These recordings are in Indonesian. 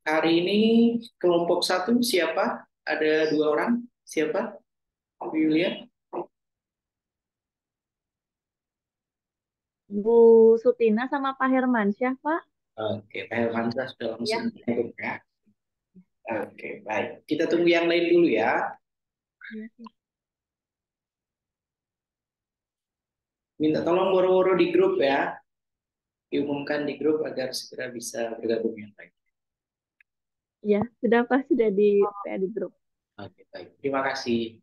Hari ini kelompok satu siapa? Ada dua orang. Siapa? Bu Yulia. Bu Sutina sama Pak Hermansyah, Pak. Oke, Pak Hermansyah sudah langsung Ya, masuk ya. Oke, baik. Kita tunggu yang lain dulu ya. ya. Minta tolong boro-boro di grup ya. Diumumkan di grup agar segera bisa bergabung yang lain. Ya, sudah Pak, sudah di PA di grup. Oke, baik. Terima kasih.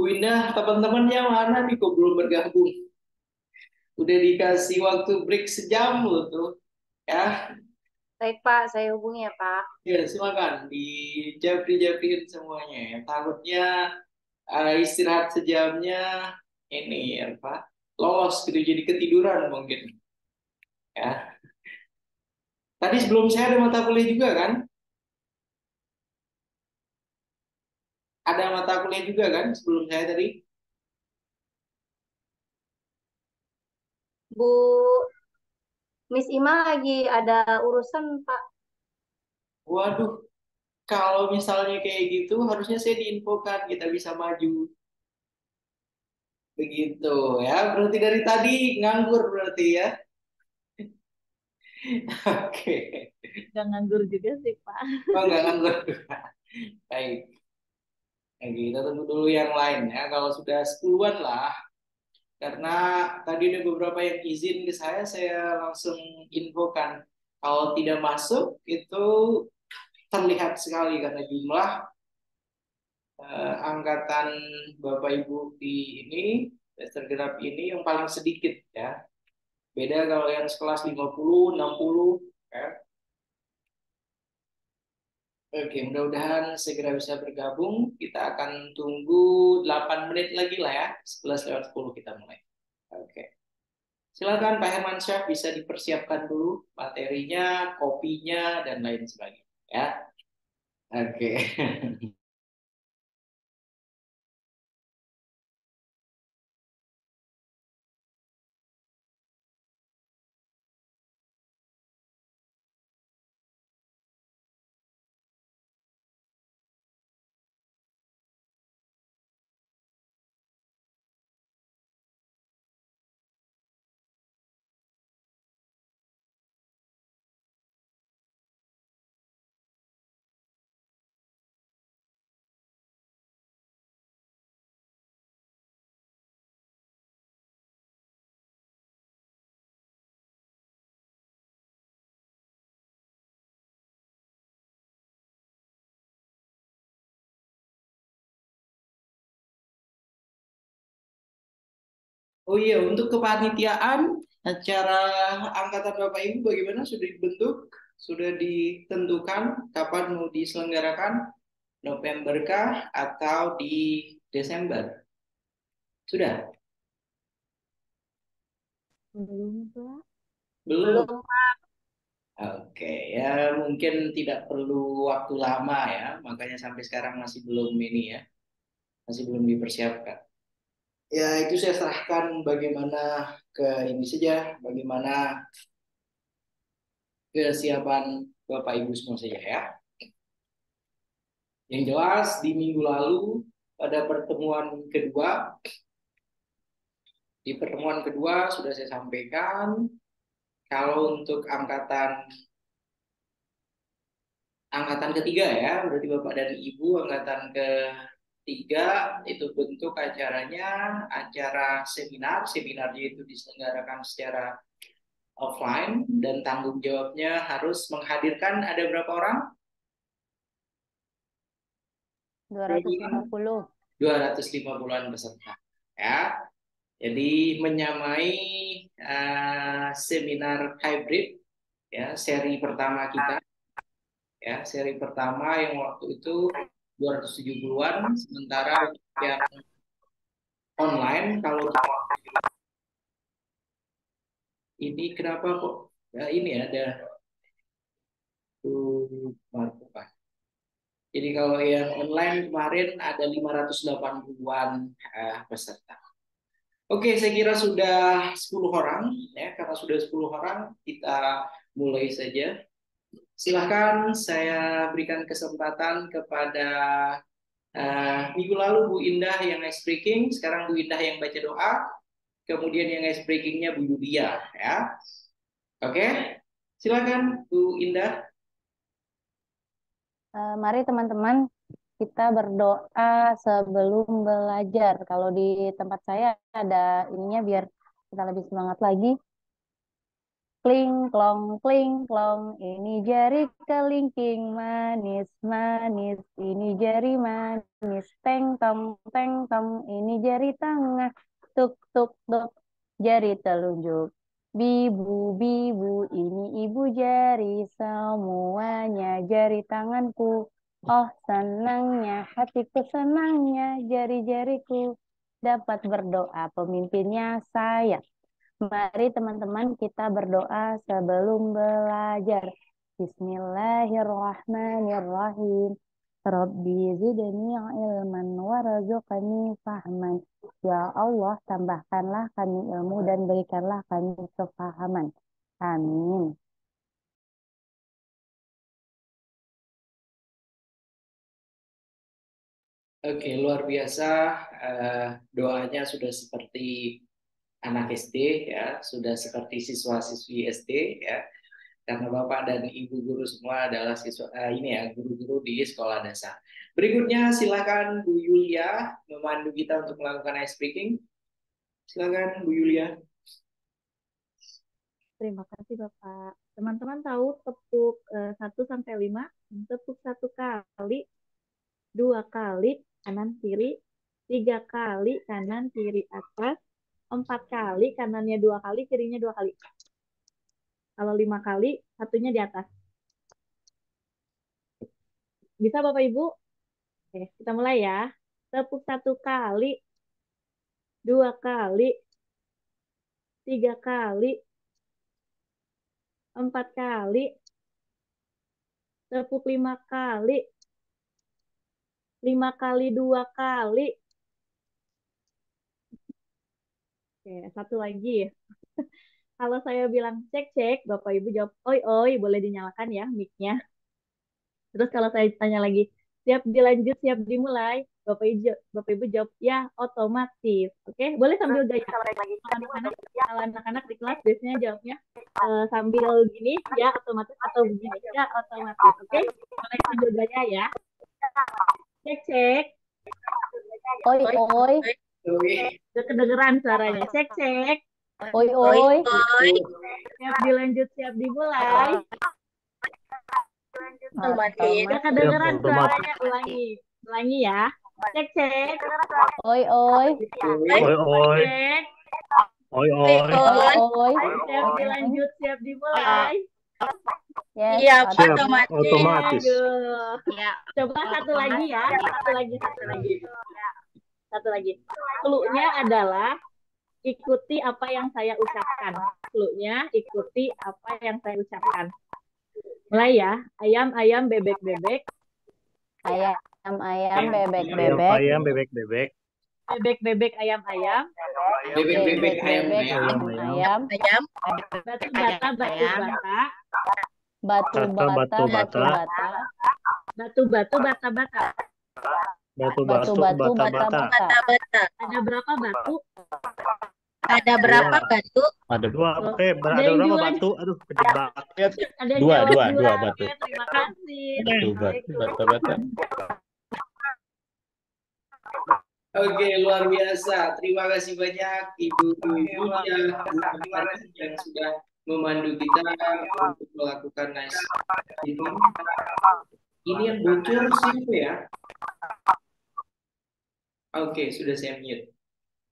Bu Indah, teman-temannya mana nih kok belum bergabung? Udah dikasih waktu break sejam loh tuh. Ya, Baik Pak, saya hubungi ya Pak. ya silakan dijabri-jabriin semuanya ya. Takutnya istirahat sejamnya ini apa lolos gitu jadi ketiduran mungkin ya. Tadi sebelum saya ada mata kuliah juga kan? Ada mata kuliah juga kan sebelum saya tadi? Bu Miss Ima lagi ada urusan Pak. Waduh, kalau misalnya kayak gitu harusnya saya diinfokan kita bisa maju begitu ya. Berarti dari tadi nganggur berarti ya. Oke. Nggak nganggur juga sih, Pak. Oh, nggak nganggur. Baik. Oke, kita tunggu dulu yang lain ya. Kalau sudah 10-an lah, karena tadi ada beberapa yang izin ke saya langsung infokan. Kalau tidak masuk, itu terlihat sekali karena jumlah angkatan Bapak Ibu di ini, semester genap ini yang paling sedikit ya. Beda kalau yang sekelas 50, 60, ya. Oke, mudah-mudahan segera bisa bergabung. Kita akan tunggu 8 menit lagi lah ya. 11:10 kita mulai. Oke. Silakan Pak Hermansyah bisa dipersiapkan dulu materinya, kopinya, dan lain sebagainya. Ya. Oke. Oh iya, untuk kepanitiaan acara angkatan Bapak Ibu bagaimana? Sudah dibentuk? Sudah ditentukan kapan mau diselenggarakan? Novemberkah atau di Desember? Sudah? Belum, Pak. Belum. Belum. Oke, ya mungkin tidak perlu waktu lama ya, makanya sampai sekarang masih belum ini ya, masih belum dipersiapkan. Ya itu saya serahkan bagaimana ke ini saja, bagaimana kesiapan Bapak Ibu semua saja ya. Yang jelas di minggu lalu pada pertemuan kedua sudah saya sampaikan kalau untuk angkatan ketiga ya, berarti Bapak dan Ibu angkatan ketiga itu bentuk acaranya acara seminar. Seminarnya itu diselenggarakan secara offline dan tanggung jawabnya harus menghadirkan ada berapa orang? 250. 250-an peserta. Ya. Jadi menyamai seminar hybrid ya, seri pertama kita ya, seri pertama yang waktu itu 270-an, sementara untuk yang online kalau ini kenapa kok ya, ini ada tuh Marco Pak. Jadi kalau yang online kemarin ada 580-an peserta. Oke, saya kira sudah 10 orang ya, karena sudah 10 orang kita mulai saja. Silahkan saya berikan kesempatan kepada minggu lalu Bu Indah yang ice breaking, sekarang Bu Indah yang baca doa, kemudian yang ice breakingnya Bu Yulia ya. Oke, silakan Bu Indah. Mari teman-teman kita berdoa sebelum belajar. Kalau di tempat saya ada ininya biar kita lebih semangat lagi. Kling klong, ini jari kelingking manis manis, ini jari manis, teng tong, ini jari tengah, tuk tuk tuk, jari telunjuk. Bibu bibu, ini ibu jari, semuanya jari tanganku. Oh senangnya, hatiku senangnya, jari-jariku dapat berdoa. Pemimpinnya saya. Mari teman-teman kita berdoa sebelum belajar. Bismillahirrahmanirrahim. Rabbi zidni ilman warzuqni fahman. Ya Allah, tambahkanlah kami ilmu dan berikanlah kami kefahaman. Amin. Oke, luar biasa. Doanya sudah seperti anak SD ya, sudah seperti siswa-siswi SD ya. Karena Bapak dan Ibu guru semua adalah siswa ini ya, guru-guru di sekolah dasar. Berikutnya silakan Bu Yulia memandu kita untuk melakukan ice breaking. Silakan Bu Yulia. Terima kasih Bapak. Teman-teman tahu tepuk 1 sampai 5? Tepuk 1 kali, 2 kali kanan kiri, 3 kali kanan kiri atas, 4 kali kanannya 2 kali, kirinya 2 kali. Kalau 5 kali, satunya di atas. Bisa Bapak Ibu? Oke, kita mulai ya. Tepuk 1 kali, 2 kali, 3 kali, 4 kali, tepuk 5 kali, 5 kali 2 kali. Oke, satu lagi. Kalau saya bilang cek-cek, Bapak Ibu jawab oi oi, boleh dinyalakan ya mic-nya. Terus kalau saya tanya lagi, siap dilanjut, siap dimulai, Bapak Ibu jawab ya otomatis. Oke, boleh sambil gaya. Kalau anak-anak di kelas biasanya jawabnya sambil gini ya otomatis atau begini ya otomatis. Oke, boleh sambil gaya ya. Cek-cek. Oi oi, Oke. Udah kedengeran suaranya. Cek-cek. oi oi. Siap dilanjut, siap dimulai. Otomatis. Udah kedengeran suaranya. Ulangi. Ulangi ya. Cek-cek. Oi oi. Oke. Cek. Oi, oi. Oi, oi. Siap dilanjut, siap dimulai. Yes, Iya, Pak, Siap, otomatis. otomatis. Aduh. Ya, Coba satu lagi ya. Satu lagi. Clue-nya adalah ikuti apa yang saya ucapkan. Clue-nya ikuti apa yang saya ucapkan. Mulai ya. Ayam, ayam, bebek, bebek. ayam, ayam, bebek, Ayam, bebek, ayam, bebek, bebek. Bebek, bebek, ayam, ayam. Bebek-bebek, bebek, ayam, bebek, ayam. ayam, ayam, Batu bata, batu bata. batu Bata, bata, batu, batu bata. bata, Batu, batu, bata, bata. Batu, batu batu, batu, bata, bata bata. bata. bata-bata. Ada berapa batu? Ada berapa Dua. batu? Ada dua. Loh, Ada ada yang berapa dua. batu? Aduh, kejebak. Ada yang Dua, jawab dua, dua. dua batu. Oke, terima kasih. Batu, bata-bata. Oke, luar biasa. Terima kasih banyak Ibu Yulia, Bu Amari yang sudah memandu kita untuk melakukan nice ini. Ini yang bocor siapa ya? Oke, sudah saya mute.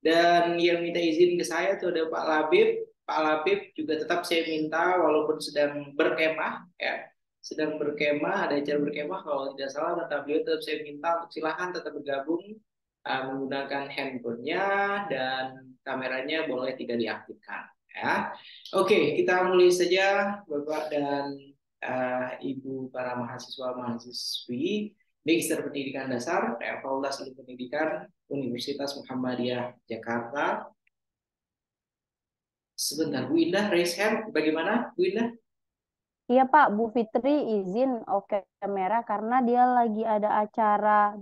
Dan yang minta izin ke saya tuh ada Pak Labib. Pak Labib juga tetap saya minta walaupun sedang berkemah ya. Sedang berkemah, ada acara berkemah kalau tidak salah, tetap beliau tetap saya minta untuk silahkan tetap bergabung menggunakan handphonenya dan kameranya boleh tidak diaktifkan ya. Oke, kita mulai saja Bapak dan Ibu para mahasiswa mahasiswi Magister Pendidikan Dasar Fakultas Ilmu Pendidikan Universitas Muhammadiyah Jakarta. Sebentar, Bu Indah raise hand. Bagaimana, Bu Indah? Iya Pak, Bu Fitri izin off kamera karena dia lagi ada acara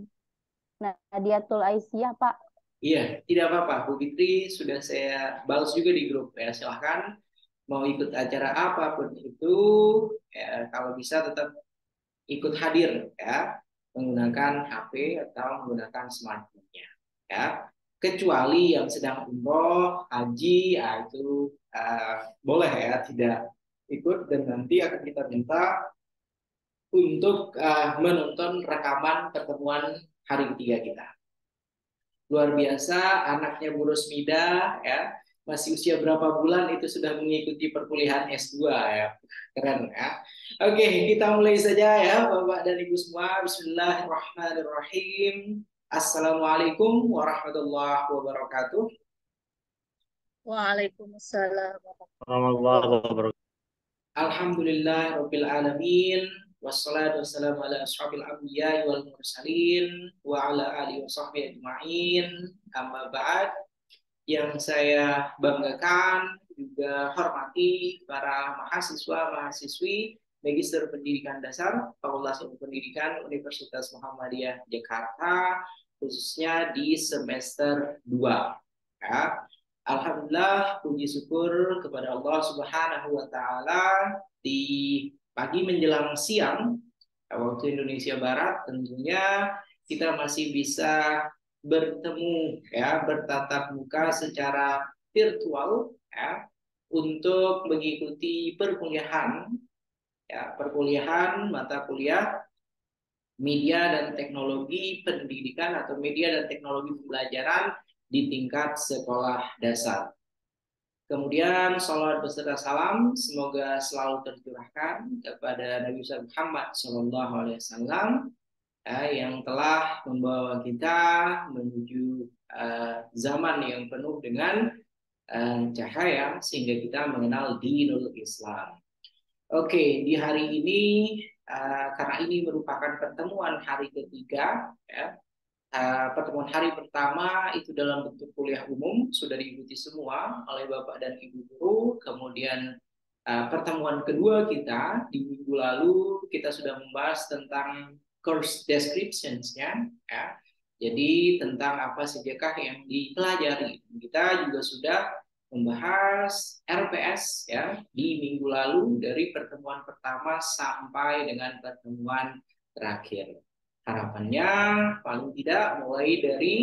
Nadiatul Aisyah Pak. Iya, tidak apa-apa. Bu Fitri sudah saya balas juga di grup ya. Silahkan mau ikut acara apapun itu, ya, kalau bisa tetap ikut hadir ya, menggunakan HP atau menggunakan smartphone-nya ya. Kecuali yang sedang umroh, haji, itu boleh ya tidak ikut dan nanti akan kita minta untuk menonton rekaman pertemuan hari ketiga kita. Luar biasa, anaknya Bu Rosmida ya, masih usia berapa bulan itu sudah mengikuti perkuliahan S2 ya. Keren ya. Oke, kita mulai saja ya Bapak dan Ibu semua. Bismillahirrahmanirrahim. Assalamualaikum warahmatullahi wabarakatuh. Waalaikumsalam. Warahmatullahi wabarakatuh. Alhamdulillah Rabbil Alamin. Wassalatu wassalamu ala ashabil anbiya wal mursalin wa ala alihi wa sahbihi ajma'in. Amma ba'd. Yang saya banggakan juga hormati para mahasiswa-mahasiswi Magister Pendidikan Dasar Fakultas Ilmu Pendidikan Universitas Muhammadiyah Jakarta khususnya di semester 2 ya. Alhamdulillah puji syukur kepada Allah Subhanahu wa taala di pagi menjelang siang waktu Indonesia Barat tentunya kita masih bisa bertemu ya, bertatap muka secara virtual ya, untuk mengikuti perkuliahan ya, perkuliahan mata kuliah media dan teknologi pendidikan atau media dan teknologi pembelajaran di tingkat sekolah dasar. Kemudian salawat beserta salam semoga selalu tercurahkan kepada Nabi Muhammad SAW yang telah membawa kita menuju zaman yang penuh dengan cahaya sehingga kita mengenal dinul Islam. Oke, di hari ini karena ini merupakan pertemuan hari ketiga, ya, pertemuan hari pertama itu dalam bentuk kuliah umum sudah diikuti semua oleh Bapak dan Ibu guru. Kemudian pertemuan kedua kita di minggu lalu kita sudah membahas tentang course descriptions-nya ya. Jadi tentang apa sajakah yang dipelajari. Kita juga sudah membahas RPS ya di minggu lalu dari pertemuan pertama sampai dengan pertemuan terakhir. Harapannya paling tidak mulai dari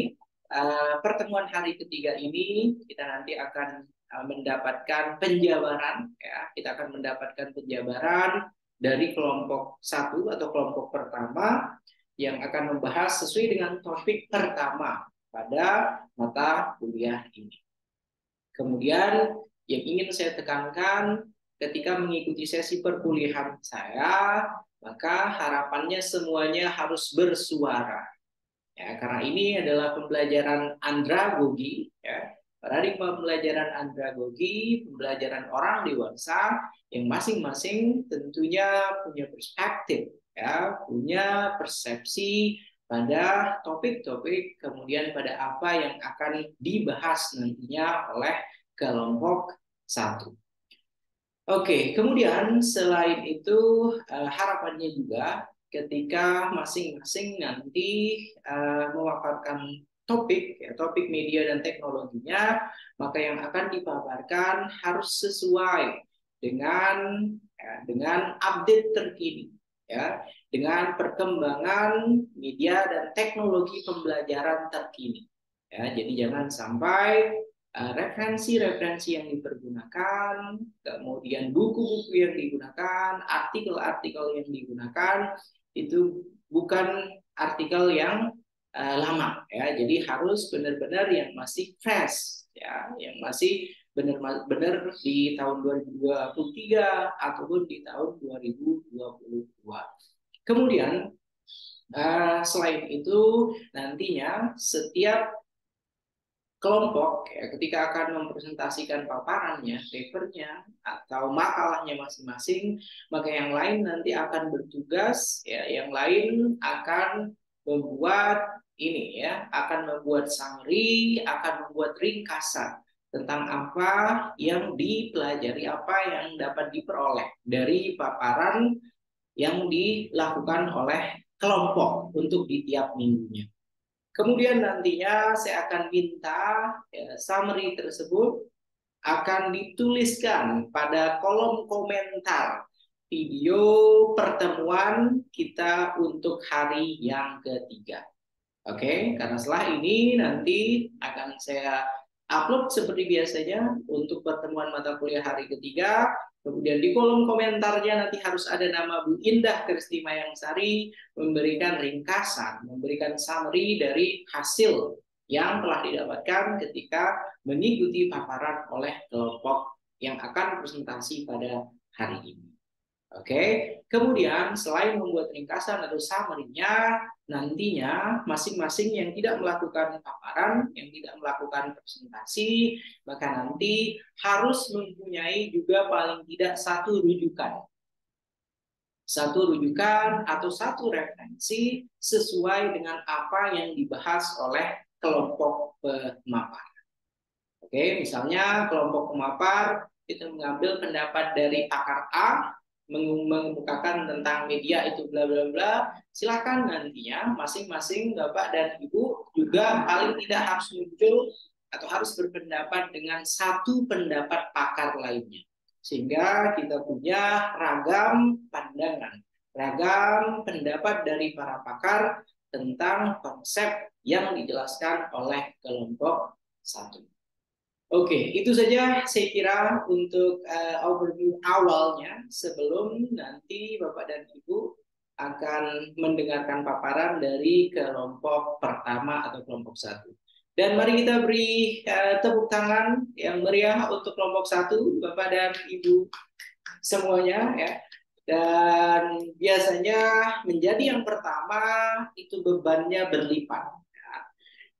pertemuan hari ketiga ini kita nanti akan mendapatkan penjabaran ya, kita akan mendapatkan penjabaran dari kelompok 1 atau kelompok pertama yang akan membahas sesuai dengan topik pertama pada mata kuliah ini. Kemudian yang ingin saya tekankan ketika mengikuti sesi perkuliahan saya, maka harapannya semuanya harus bersuara. Ya, karena ini adalah pembelajaran andragogi, ya. Paradigma pembelajaran andragogi, pembelajaran orang dewasa yang masing-masing tentunya punya perspektif, ya, punya persepsi pada topik-topik, kemudian pada apa yang akan dibahas nantinya oleh kelompok satu. Oke, kemudian selain itu harapannya juga ketika masing-masing nanti memaparkan topik, ya, topik media dan teknologinya, maka yang akan dipaparkan harus sesuai dengan update terkini, ya, dengan perkembangan media dan teknologi pembelajaran terkini. Ya, jadi jangan sampai referensi-referensi yang dipergunakan, kemudian buku-buku yang digunakan, artikel-artikel yang digunakan itu bukan artikel yang lama, ya. Jadi harus benar-benar yang masih fresh, ya, yang masih benar-benar di tahun 2023 ataupun di tahun 2022. Kemudian selain itu nantinya setiap kelompok, ya, ketika akan mempresentasikan paparannya, papernya, atau makalahnya masing-masing, maka yang lain nanti akan bertugas, ya, yang lain akan membuat ini, ya, akan membuat summary, akan membuat ringkasan tentang apa yang dipelajari, apa yang dapat diperoleh dari paparan yang dilakukan oleh kelompok untuk di tiap minggunya. Kemudian nantinya saya akan minta, ya, summary tersebut akan dituliskan pada kolom komentar video pertemuan kita untuk hari yang ketiga. Oke, karena setelah ini nanti akan saya upload seperti biasanya untuk pertemuan mata kuliah hari ketiga. Kemudian di kolom komentarnya nanti harus ada nama Bu Indah Kristi Mayangsari memberikan ringkasan, memberikan summary dari hasil yang telah didapatkan ketika mengikuti paparan oleh kelompok yang akan presentasi pada hari ini. Oke, kemudian selain membuat ringkasan atau summary-nya, nantinya masing-masing yang tidak melakukan paparan, yang tidak melakukan presentasi, maka nanti harus mempunyai juga paling tidak satu rujukan. Satu rujukan atau satu referensi sesuai dengan apa yang dibahas oleh kelompok pemapar. Oke, misalnya kelompok pemapar itu mengambil pendapat dari pakar A, mengemukakan tentang media itu bla bla bla, silakan nantinya masing-masing Bapak dan Ibu juga paling tidak harus muncul atau harus berpendapat dengan satu pendapat pakar lainnya, sehingga kita punya ragam pandangan, ragam pendapat dari para pakar tentang konsep yang dijelaskan oleh kelompok satu. Oke, itu saja saya kira untuk overview awalnya sebelum nanti Bapak dan Ibu akan mendengarkan paparan dari kelompok pertama atau kelompok satu. Dan mari kita beri tepuk tangan yang meriah untuk kelompok satu, Bapak dan Ibu semuanya, ya. Dan biasanya menjadi yang pertama itu bebannya berlipat.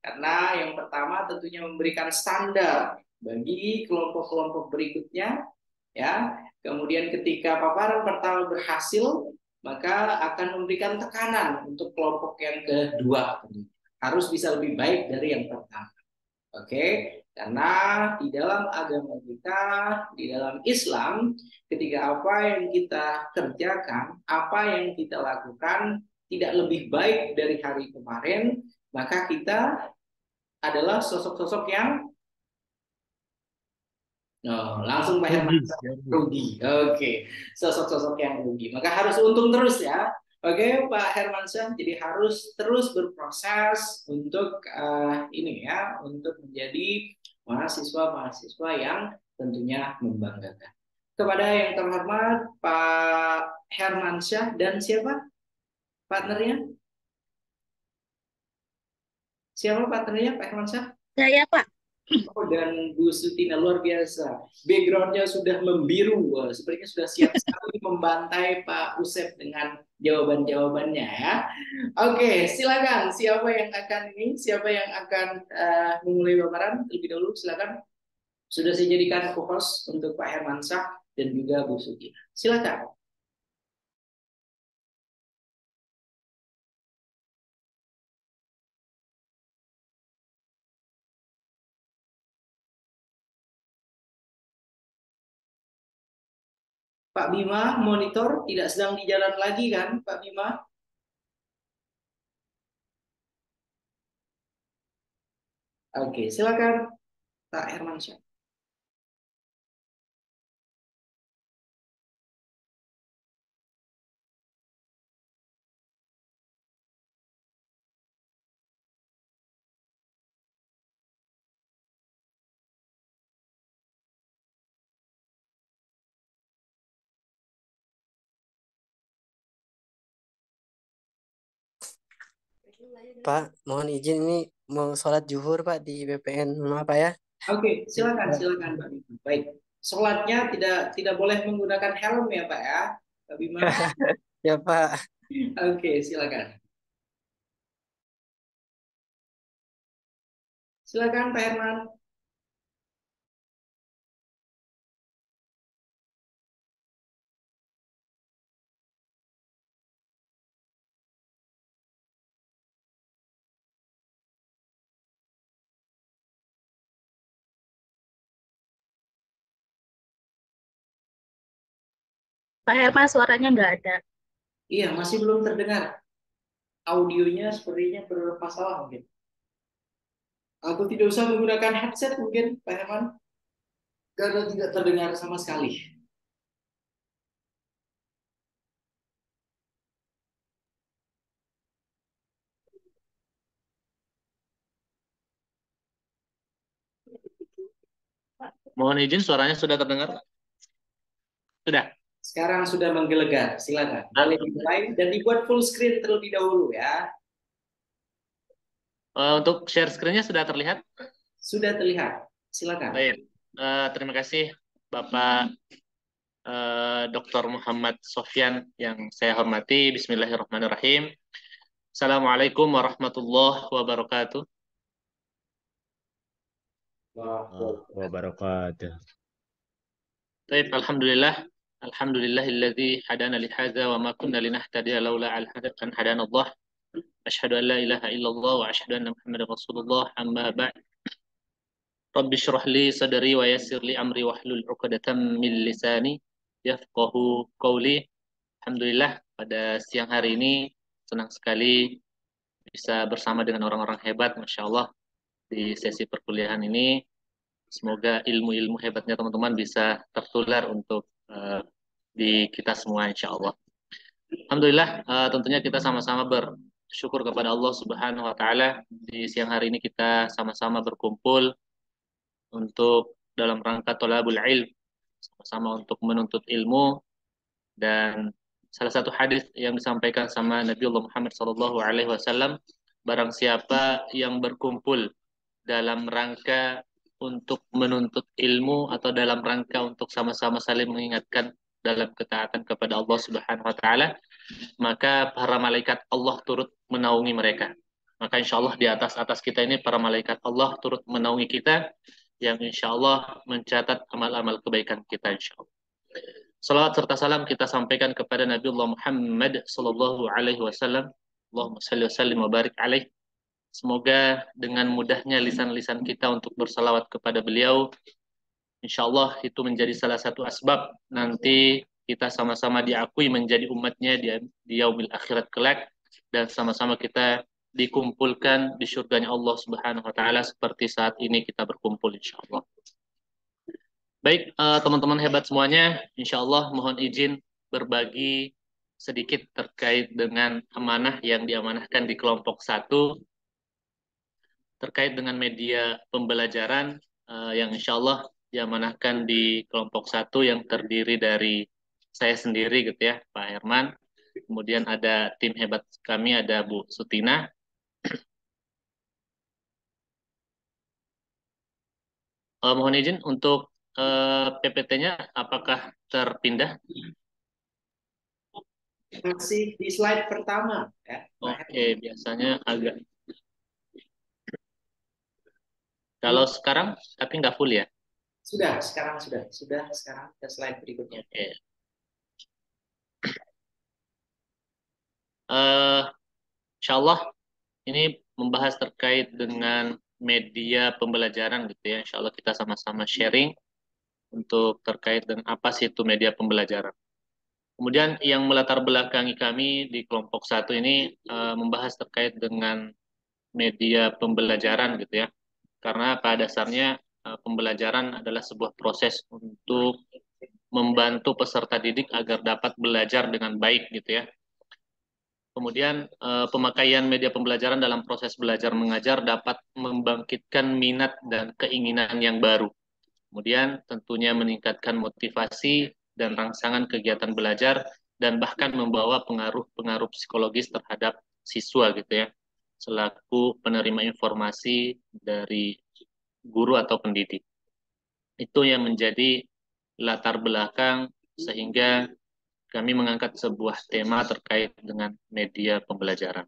Karena yang pertama tentunya memberikan standar bagi kelompok-kelompok berikutnya, ya. Kemudian ketika paparan pertama berhasil, maka akan memberikan tekanan untuk kelompok yang kedua. Harus bisa lebih baik dari yang pertama. Oke, karena di dalam agama kita, di dalam Islam, ketika apa yang kita kerjakan, apa yang kita lakukan tidak lebih baik dari hari kemarin, maka kita adalah sosok-sosok yang langsung Pak Herman rugi. Oke, sosok-sosok yang rugi. Maka harus untung terus, ya. Oke, Pak Hermansyah, jadi harus terus berproses untuk ini, ya, untuk menjadi mahasiswa-mahasiswa yang tentunya membanggakan. Kepada yang terhormat Pak Hermansyah dan siapa partnernya? Siapa partnernya Pak Hermansyah? Saya, Pak. Oh, dan Bu Sutina luar biasa. Backgroundnya sudah membiru. Wah, sepertinya sudah siap sekali membantai Pak Usep dengan jawaban-jawabannya ya. Oke, silakan. Siapa yang akan ini? Siapa yang akan memulai paparan terlebih dahulu? Silakan. Sudah saya jadikan co-host untuk Pak Hermansyah dan juga Bu Sutina. Silakan. Pak Bima, monitor tidak sedang di jalan lagi kan, Pak Bima? Oke, silakan Pak Hermansyah. Pak, mohon izin ini mau sholat zuhur Pak di BPN. Maaf Pak ya. Oke, silakan Pak Bima. Baik, sholatnya tidak boleh menggunakan helm ya Pak ya, Pak Bima. Ya Pak. Oke, silakan. Silakan Pak Herman. Pak Herman suaranya nggak ada. Iya, masih belum terdengar. Audionya sepertinya bermasalah mungkin. Aku tidak usah menggunakan headset mungkin, Pak Herman, karena tidak terdengar sama sekali. Mohon izin suaranya sudah terdengar? Sudah. Sekarang sudah menggelegar, silakan. Boleh dimulai dan dibuat full screen terlebih dahulu ya. Untuk share screen-nya sudah terlihat? Sudah terlihat, silakan. Baik. Terima kasih Bapak Dr. Muhammad Sofyan yang saya hormati. Bismillahirrahmanirrahim. Assalamualaikum warahmatullahi wabarakatuh. Wabarakatuh. Baik, alhamdulillah. Alhamdulillahilladzi hadana li hadza wa ma kunna linahtadiya laula an hadana Allah. Asyhadu an la ilaha illallah wa asyhadu anna Muhammadar Rasulullah. Amma ba'd. Rabbi shrah li sadri wa yassir li amri wahlul 'uqdatam min lisani yafqahu qawli. Alhamdulillah pada siang hari ini senang sekali bisa bersama dengan orang-orang hebat, Masya Allah, di sesi perkuliahan ini. Semoga ilmu-ilmu hebatnya teman-teman bisa tertular untuk di kita semua, Insya Allah. Alhamdulillah, tentunya kita sama-sama bersyukur kepada Allah Subhanahu Wa Taala. Di siang hari ini kita sama-sama berkumpul untuk dalam rangka tolabul ilm, sama-sama untuk menuntut ilmu. Dan salah satu hadis yang disampaikan sama Nabiullah Muhammad SAW, barang siapa yang berkumpul dalam rangka untuk menuntut ilmu atau dalam rangka untuk sama-sama saling mengingatkan dalam ketaatan kepada Allah Subhanahu wa taala, maka para malaikat Allah turut menaungi mereka. Maka insya Allah di atas kita ini para malaikat Allah turut menaungi kita, yang insya Allah mencatat amal-amal kebaikan kita insya Allah. Salawat serta salam kita sampaikan kepada Nabiullah Muhammad sallallahu alaihi wasallam. Allahumma salli wa sallim wa barik alaih. Semoga dengan mudahnya lisan-lisan kita untuk bersalawat kepada beliau, insya Allah itu menjadi salah satu asbab nanti kita sama-sama diakui menjadi umatnya di yaumil akhirat kelak, dan sama-sama kita dikumpulkan di surganya Allah Subhanahu wa taala seperti saat ini kita berkumpul insya Allah. Baik, teman-teman hebat semuanya, insya Allah mohon izin berbagi sedikit terkait dengan amanah yang diamanahkan di kelompok 1 terkait dengan media pembelajaran yang insya Allah diamanahkan di kelompok 1 yang terdiri dari saya sendiri gitu ya, Pak Herman. Kemudian ada tim hebat kami, ada Bu Sutina. Mohon izin untuk PPT-nya apakah terpindah? Masih di slide pertama ya, Pak Herman. Oke, biasanya agak. Kalau sekarang tapi nggak full ya? Sudah, sekarang sekarang ke slide berikutnya. Oke. Eh, Insya Allah ini membahas terkait dengan media pembelajaran gitu ya. Insya Allah kita sama-sama sharing untuk terkait dengan apa sih itu media pembelajaran. Kemudian yang melatar belakangi kami di kelompok satu ini membahas terkait dengan media pembelajaran gitu ya. Karena pada dasarnya pembelajaran adalah sebuah proses untuk membantu peserta didik agar dapat belajar dengan baik gitu ya. Kemudian pemakaian media pembelajaran dalam proses belajar mengajar dapat membangkitkan minat dan keinginan yang baru. Kemudian tentunya meningkatkan motivasi dan rangsangan kegiatan belajar dan bahkan membawa pengaruh-pengaruh psikologis terhadap siswa gitu ya, selaku penerima informasi dari guru atau pendidik. Itu yang menjadi latar belakang sehingga kami mengangkat sebuah tema terkait dengan media pembelajaran.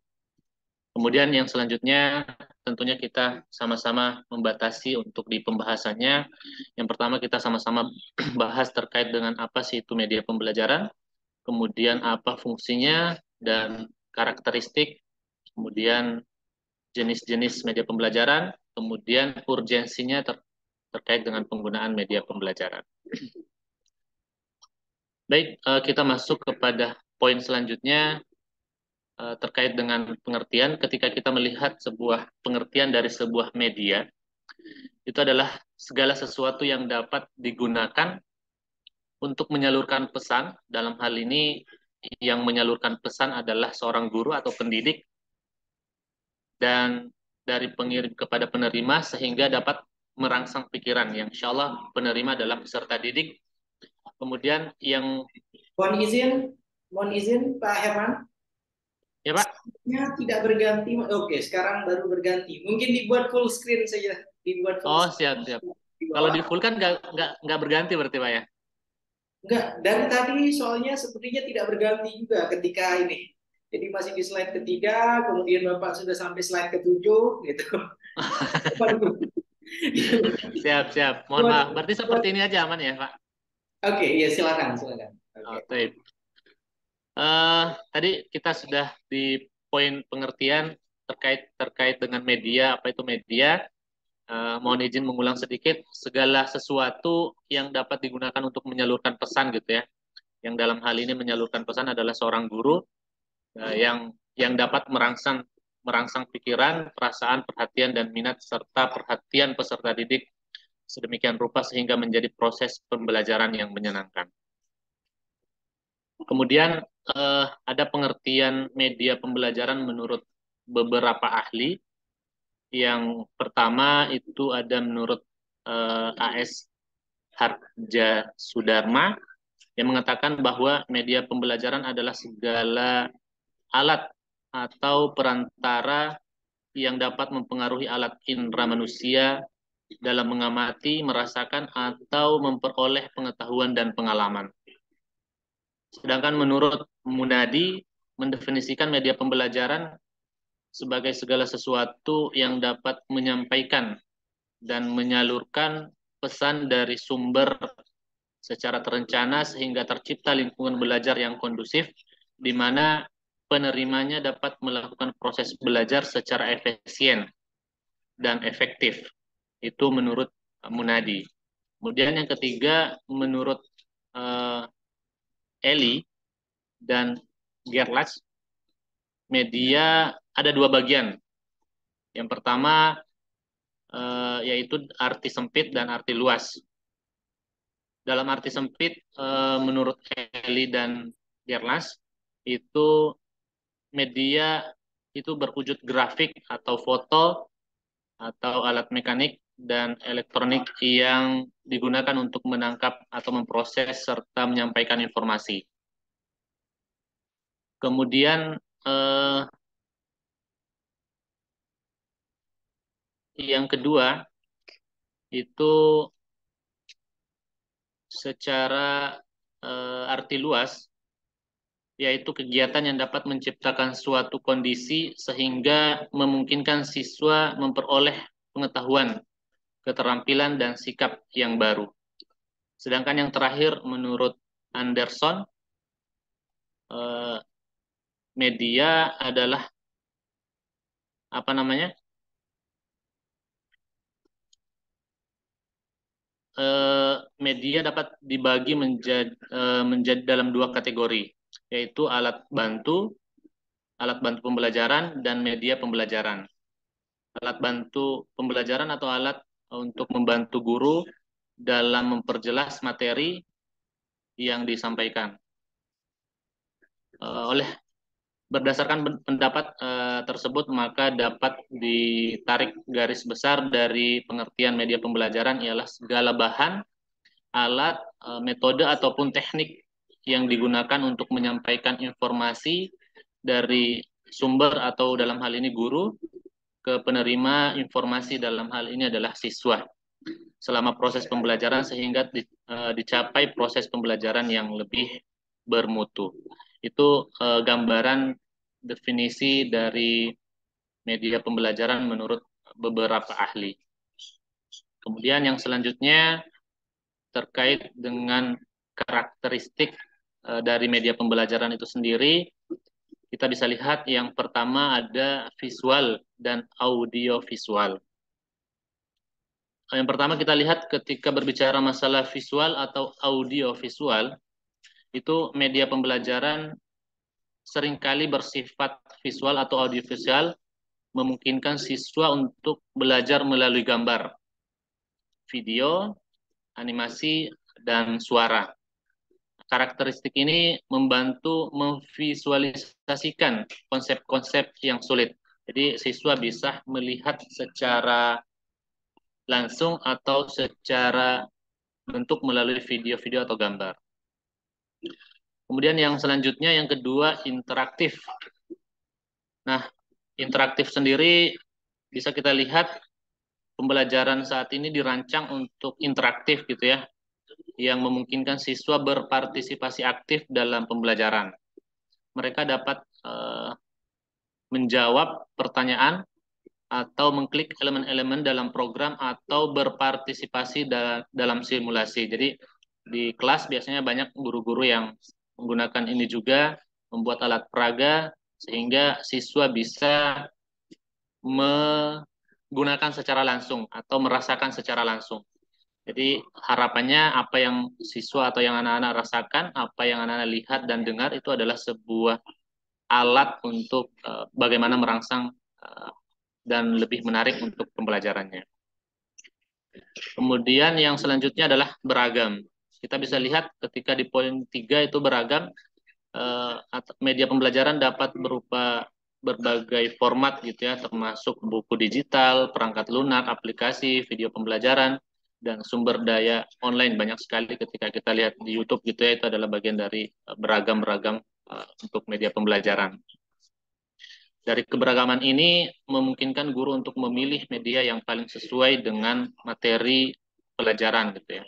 Kemudian yang selanjutnya tentunya kita sama-sama membatasi untuk di pembahasannya. Yang pertama kita sama-sama bahas terkait dengan apa sih itu media pembelajaran, kemudian apa fungsinya dan karakteristik, kemudian jenis-jenis media pembelajaran, kemudian urgensinya terkait dengan penggunaan media pembelajaran. Baik, kita masuk kepada poin selanjutnya terkait dengan pengertian. Ketika kita melihat sebuah pengertian dari sebuah media, itu adalah segala sesuatu yang dapat digunakan untuk menyalurkan pesan. Dalam hal ini, yang menyalurkan pesan adalah seorang guru atau pendidik, dan dari pengirim kepada penerima sehingga dapat merangsang pikiran, yang insya Allah penerima adalah peserta didik. Kemudian yang Mohon izin Pak Herman. ya Pak. Tidak berganti. Oke, sekarang baru berganti. Mungkin dibuat full screen saja. Dibuat full siap. Kalau di full kan nggak berganti berarti Pak ya? Enggak, dari tadi soalnya sepertinya tidak berganti juga ketika ini. Jadi masih di slide ketiga, kemudian Bapak sudah sampai slide ketujuh, gitu. Siap. Mohon maaf. Berarti seperti ini aja aman ya Pak? Oke, ya silakan. Okay. Tadi kita sudah di poin pengertian terkait dengan media. Apa itu media? Mohon izin mengulang sedikit. Segala sesuatu yang dapat digunakan untuk menyalurkan pesan gitu ya. Yang dalam hal ini menyalurkan pesan adalah seorang guru yang dapat merangsang pikiran, perasaan, perhatian, dan minat serta perhatian peserta didik sedemikian rupa sehingga menjadi proses pembelajaran yang menyenangkan. Kemudian ada pengertian media pembelajaran menurut beberapa ahli. Yang pertama itu ada menurut AS Harja Sudarma yang mengatakan bahwa media pembelajaran adalah segala alat atau perantara yang dapat mempengaruhi alat indera manusia dalam mengamati, merasakan, atau memperoleh pengetahuan dan pengalaman. Sedangkan menurut Munadi, mendefinisikan media pembelajaran sebagai segala sesuatu yang dapat menyampaikan dan menyalurkan pesan dari sumber secara terencana sehingga tercipta lingkungan belajar yang kondusif, di mana penerimanya dapat melakukan proses belajar secara efisien dan efektif. Itu menurut Munadi. Kemudian yang ketiga, menurut Eli dan Gerlach, media ada dua bagian. Yang pertama yaitu arti sempit dan arti luas. Dalam arti sempit, menurut Eli dan Gerlach, itu media itu berwujud grafik atau foto atau alat mekanik dan elektronik yang digunakan untuk menangkap atau memproses serta menyampaikan informasi. Kemudian yang kedua itu secara arti luas, yaitu kegiatan yang dapat menciptakan suatu kondisi sehingga memungkinkan siswa memperoleh pengetahuan, keterampilan, dan sikap yang baru. Sedangkan yang terakhir, menurut Anderson, media adalah apa namanya? Media dapat dibagi menjadi dalam dua kategori, yaitu alat bantu pembelajaran, dan media pembelajaran. Alat bantu pembelajaran atau alat untuk membantu guru dalam memperjelas materi yang disampaikan. Berdasarkan pendapat tersebut, maka dapat ditarik garis besar dari pengertian media pembelajaran ialah segala bahan, alat, metode, ataupun teknik yang digunakan untuk menyampaikan informasi dari sumber atau dalam hal ini guru ke penerima informasi, dalam hal ini adalah siswa, selama proses pembelajaran sehingga dicapai proses pembelajaran yang lebih bermutu. Itu gambaran definisi dari media pembelajaran menurut beberapa ahli. Kemudian yang selanjutnya terkait dengan karakteristik dari media pembelajaran itu sendiri, kita bisa lihat yang pertama ada visual dan audio visual. Yang pertama kita lihat ketika berbicara masalah visual atau audio visual, itu media pembelajaran seringkali bersifat visual atau audiovisual, memungkinkan siswa untuk belajar melalui gambar, video, animasi, dan suara. Karakteristik ini membantu memvisualisasikan konsep-konsep yang sulit. Jadi siswa bisa melihat secara langsung atau secara bentuk melalui video-video atau gambar. Kemudian yang selanjutnya, yang kedua, interaktif. Nah, interaktif sendiri bisa kita lihat pembelajaran saat ini dirancang untuk interaktif gitu ya, yang memungkinkan siswa berpartisipasi aktif dalam pembelajaran. Mereka dapat menjawab pertanyaan atau mengklik elemen-elemen dalam program atau berpartisipasi dalam simulasi. Jadi di kelas biasanya banyak guru-guru yang menggunakan ini juga, membuat alat peraga sehingga siswa bisa menggunakan secara langsung atau merasakan secara langsung. Jadi harapannya apa yang siswa atau yang anak-anak rasakan, apa yang anak-anak lihat dan dengar itu adalah sebuah alat untuk bagaimana merangsang dan lebih menarik untuk pembelajarannya. Kemudian yang selanjutnya adalah beragam. Kita bisa lihat ketika di poin 3 itu beragam, media pembelajaran dapat berupa berbagai format gitu ya, termasuk buku digital, perangkat lunak, aplikasi, video pembelajaran, dan sumber daya online banyak sekali. Ketika kita lihat di YouTube gitu ya, itu adalah bagian dari beragam-beragam untuk media pembelajaran. Dari keberagaman ini memungkinkan guru untuk memilih media yang paling sesuai dengan materi pelajaran gitu ya.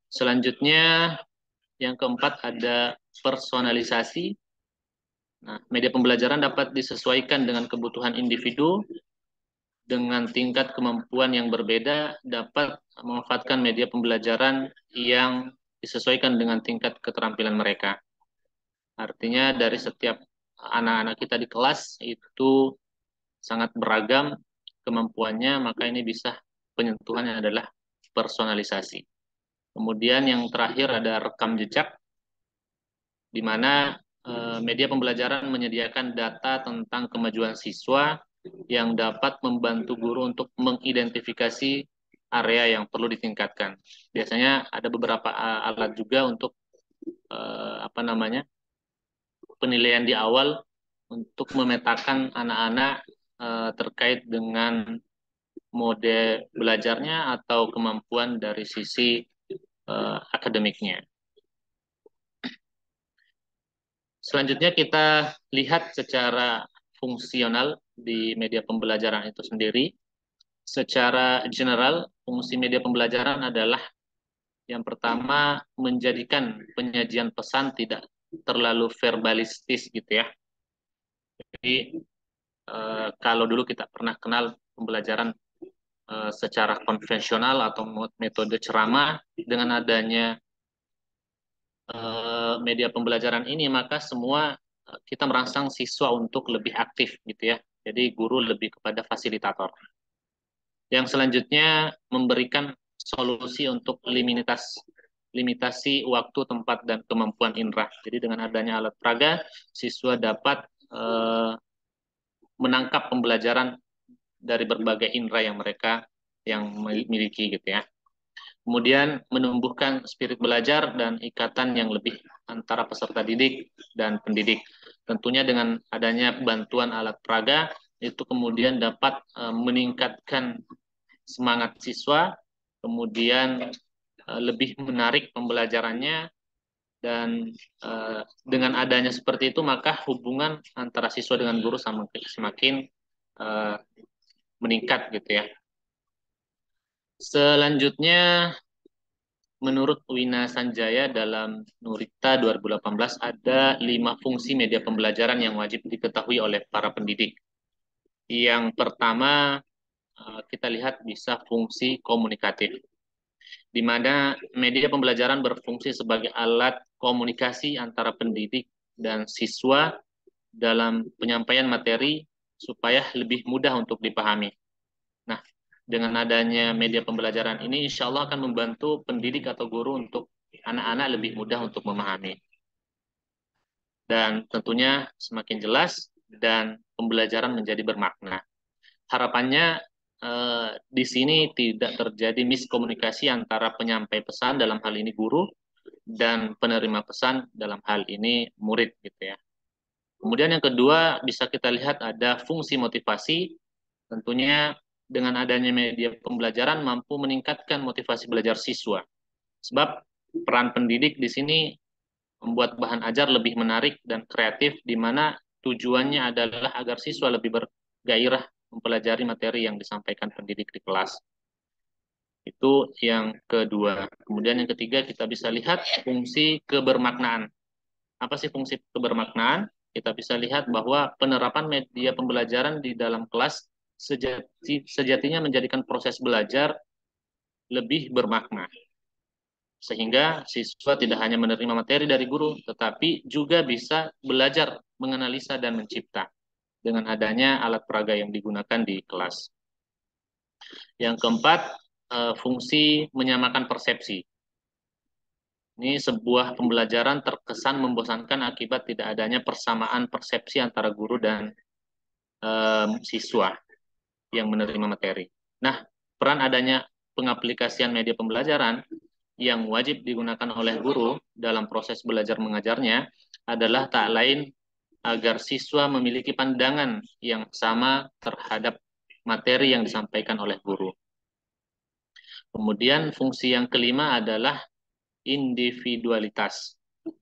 Selanjutnya yang keempat ada personalisasi. Nah, media pembelajaran dapat disesuaikan dengan kebutuhan individu dengan tingkat kemampuan yang berbeda, dapat memanfaatkan media pembelajaran yang disesuaikan dengan tingkat keterampilan mereka. Artinya dari setiap anak-anak kita di kelas itu sangat beragam kemampuannya, maka ini bisa penyentuhannya adalah personalisasi. Kemudian yang terakhir ada rekam jejak, di mana media pembelajaran menyediakan data tentang kemajuan siswa yang dapat membantu guru untuk mengidentifikasi area yang perlu ditingkatkan. Biasanya ada beberapa alat juga untuk penilaian di awal untuk memetakan anak-anak terkait dengan mode belajarnya atau kemampuan dari sisi akademiknya. Selanjutnya kita lihat secara fungsional di media pembelajaran itu sendiri. secara general, fungsi media pembelajaran adalah yang pertama, menjadikan penyajian pesan tidak terlalu verbalistis gitu ya. Jadi kalau dulu kita pernah kenal pembelajaran secara konvensional atau metode ceramah, dengan adanya media pembelajaran ini, maka semua kita merangsang siswa untuk lebih aktif gitu ya. Jadi guru lebih kepada fasilitator. Yang selanjutnya memberikan solusi untuk limitasi waktu, tempat, dan kemampuan indera. Jadi dengan adanya alat peraga, siswa dapat menangkap pembelajaran dari berbagai indera yang mereka miliki gitu ya. Kemudian menumbuhkan spirit belajar dan ikatan yang lebih antara peserta didik dan pendidik. Tentunya dengan adanya bantuan alat peraga, itu kemudian dapat meningkatkan semangat siswa, kemudian lebih menarik pembelajarannya, dan dengan adanya seperti itu, maka hubungan antara siswa dengan guru semakin meningkat gitu ya. Selanjutnya, menurut Wina Sanjaya dalam Nurita 2018, ada 5 fungsi media pembelajaran yang wajib diketahui oleh para pendidik. Yang pertama, kita lihat bisa fungsi komunikatif, di mana media pembelajaran berfungsi sebagai alat komunikasi antara pendidik dan siswa dalam penyampaian materi supaya lebih mudah untuk dipahami. Nah, dengan adanya media pembelajaran ini, insya Allah akan membantu pendidik atau guru untuk anak-anak lebih mudah untuk memahami. Dan tentunya semakin jelas dan pembelajaran menjadi bermakna. Harapannya di sini tidak terjadi miskomunikasi antara penyampai pesan, dalam hal ini guru, dan penerima pesan, dalam hal ini murid gitu ya. Kemudian yang kedua, bisa kita lihat ada fungsi motivasi. Tentunya dengan adanya media pembelajaran mampu meningkatkan motivasi belajar siswa. Sebab peran pendidik di sini membuat bahan ajar lebih menarik dan kreatif, di mana tujuannya adalah agar siswa lebih bergairah mempelajari materi yang disampaikan pendidik di kelas. Itu yang kedua. Kemudian yang ketiga, kita bisa lihat fungsi kebermaknaan. Apa sih fungsi kebermaknaan? Kita bisa lihat bahwa penerapan media pembelajaran di dalam kelas sejatinya menjadikan proses belajar lebih bermakna. Sehingga siswa tidak hanya menerima materi dari guru, tetapi juga bisa belajar menganalisa dan mencipta dengan adanya alat peraga yang digunakan di kelas. Yang keempat, fungsi menyamakan persepsi. Ini sebuah pembelajaran terkesan membosankan akibat tidak adanya persamaan persepsi antara guru dan siswa yang menerima materi. Nah, peran adanya pengaplikasian media pembelajaran yang wajib digunakan oleh guru dalam proses belajar mengajarnya adalah tak lain agar siswa memiliki pandangan yang sama terhadap materi yang disampaikan oleh guru. Kemudian fungsi yang kelima adalah individualitas.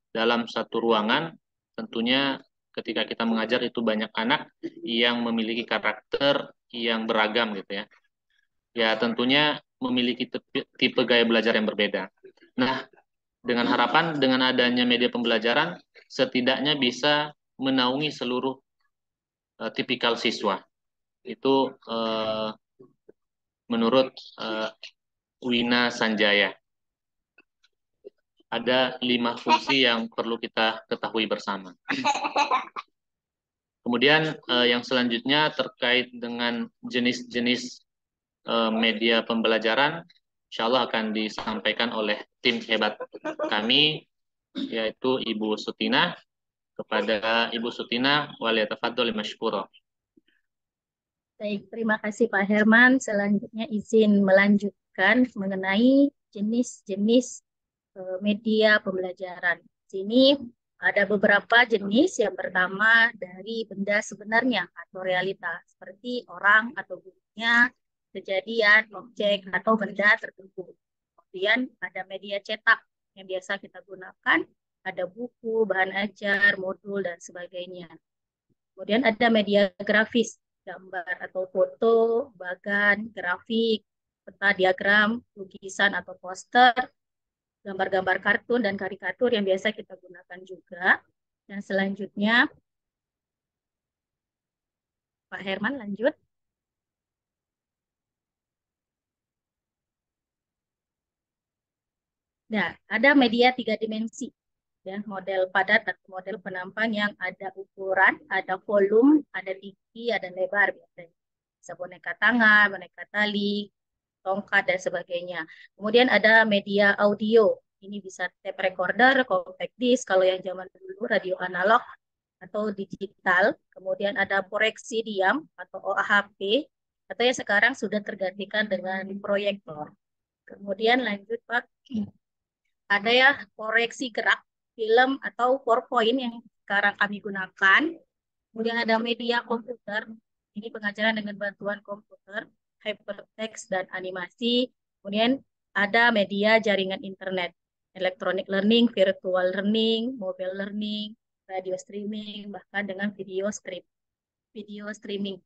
Dalam satu ruangan, tentunya ketika kita mengajar itu banyak anak yang memiliki karakter yang beragam gitu ya. Ya tentunya memiliki tipe gaya belajar yang berbeda. Nah, dengan harapan dengan adanya media pembelajaran setidaknya bisa menaungi seluruh tipikal siswa. Itu menurut Wina Sanjaya. Ada 5 fungsi yang perlu kita ketahui bersama. Kemudian yang selanjutnya terkait dengan jenis-jenis media pembelajaran, insya Allah akan disampaikan oleh tim hebat kami, yaitu Ibu Sutina. Kepada Ibu Sutina, waliyatafadhol mashkura. Baik, terima kasih Pak Herman. Selanjutnya izin melanjutkan mengenai jenis-jenis media pembelajaran. Di sini ada beberapa jenis. Yang pertama dari benda sebenarnya atau realita, seperti orang atau gurunya, kejadian, objek, atau benda tertentu. Kemudian ada media cetak yang biasa kita gunakan, ada buku, bahan ajar, modul, dan sebagainya. Kemudian ada media grafis, gambar atau foto, bagan, grafik, peta diagram, lukisan atau poster, gambar-gambar kartun dan karikatur yang biasa kita gunakan juga. Dan selanjutnya, Pak Herman lanjut. Nah, ada media 3 dimensi. Ya, model padat atau model penampang yang ada ukuran, ada volume, ada tinggi, ada lebar biasanya. Bisa boneka tangan, boneka tali, tongkat, dan sebagainya. Kemudian ada media audio. Ini bisa tape recorder, compact disc, kalau yang zaman dulu radio analog atau digital. Kemudian ada proyeksi diam atau OAHP, atau yang sekarang sudah tergantikan dengan proyektor. Kemudian lanjut Pak, ada ya koreksi gerak film atau PowerPoint yang sekarang kami gunakan. Kemudian ada media komputer, ini pengajaran dengan bantuan komputer, hypertext dan animasi. Kemudian ada media jaringan internet, electronic learning, virtual learning, mobile learning, radio streaming, bahkan dengan video streaming.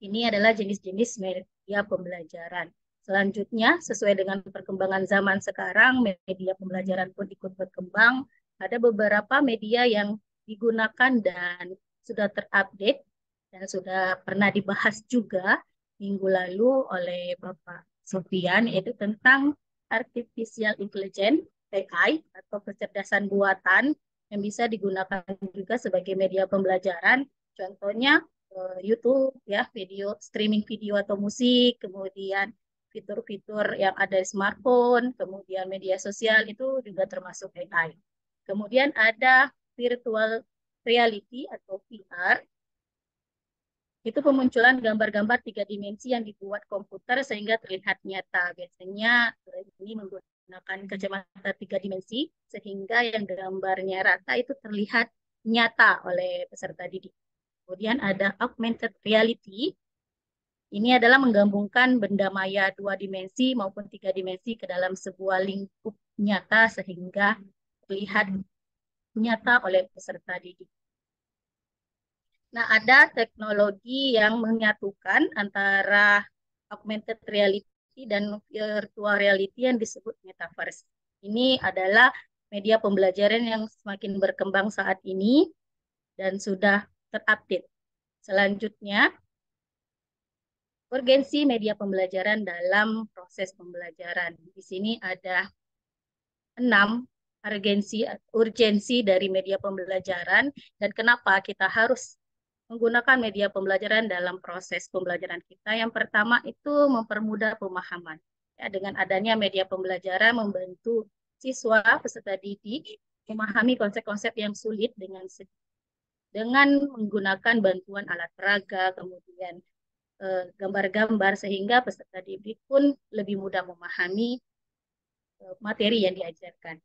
Ini adalah jenis-jenis media pembelajaran. Selanjutnya, sesuai dengan perkembangan zaman sekarang, media pembelajaran pun ikut berkembang. Ada beberapa media yang digunakan dan sudah terupdate dan sudah pernah dibahas juga minggu lalu oleh Bapak Sofian, yaitu tentang artificial intelligence, AI, atau kecerdasan buatan yang bisa digunakan juga sebagai media pembelajaran. Contohnya YouTube, ya, video streaming video atau musik, kemudian fitur-fitur yang ada di smartphone, kemudian media sosial itu juga termasuk AI. Kemudian ada virtual reality atau VR, itu pemunculan gambar-gambar 3 dimensi yang dibuat komputer sehingga terlihat nyata. Biasanya ini menggunakan kacamata 3 dimensi sehingga yang gambarnya rata itu terlihat nyata oleh peserta didik. Kemudian ada augmented reality. Ini adalah menggabungkan benda maya 2 dimensi maupun 3 dimensi ke dalam sebuah lingkup nyata sehingga terlihat nyata oleh peserta didik. Nah, ada teknologi yang menyatukan antara augmented reality dan virtual reality yang disebut metaverse. Ini adalah media pembelajaran yang semakin berkembang saat ini dan sudah terupdate. Selanjutnya, urgensi media pembelajaran dalam proses pembelajaran. Di sini ada 6 urgensi dari media pembelajaran dan kenapa kita harus menggunakan media pembelajaran dalam proses pembelajaran kita. Yang pertama itu mempermudah pemahaman. Ya, dengan adanya media pembelajaran membantu siswa peserta didik memahami konsep-konsep yang sulit dengan menggunakan bantuan alat peraga, kemudian gambar-gambar sehingga peserta didik pun lebih mudah memahami materi yang diajarkan.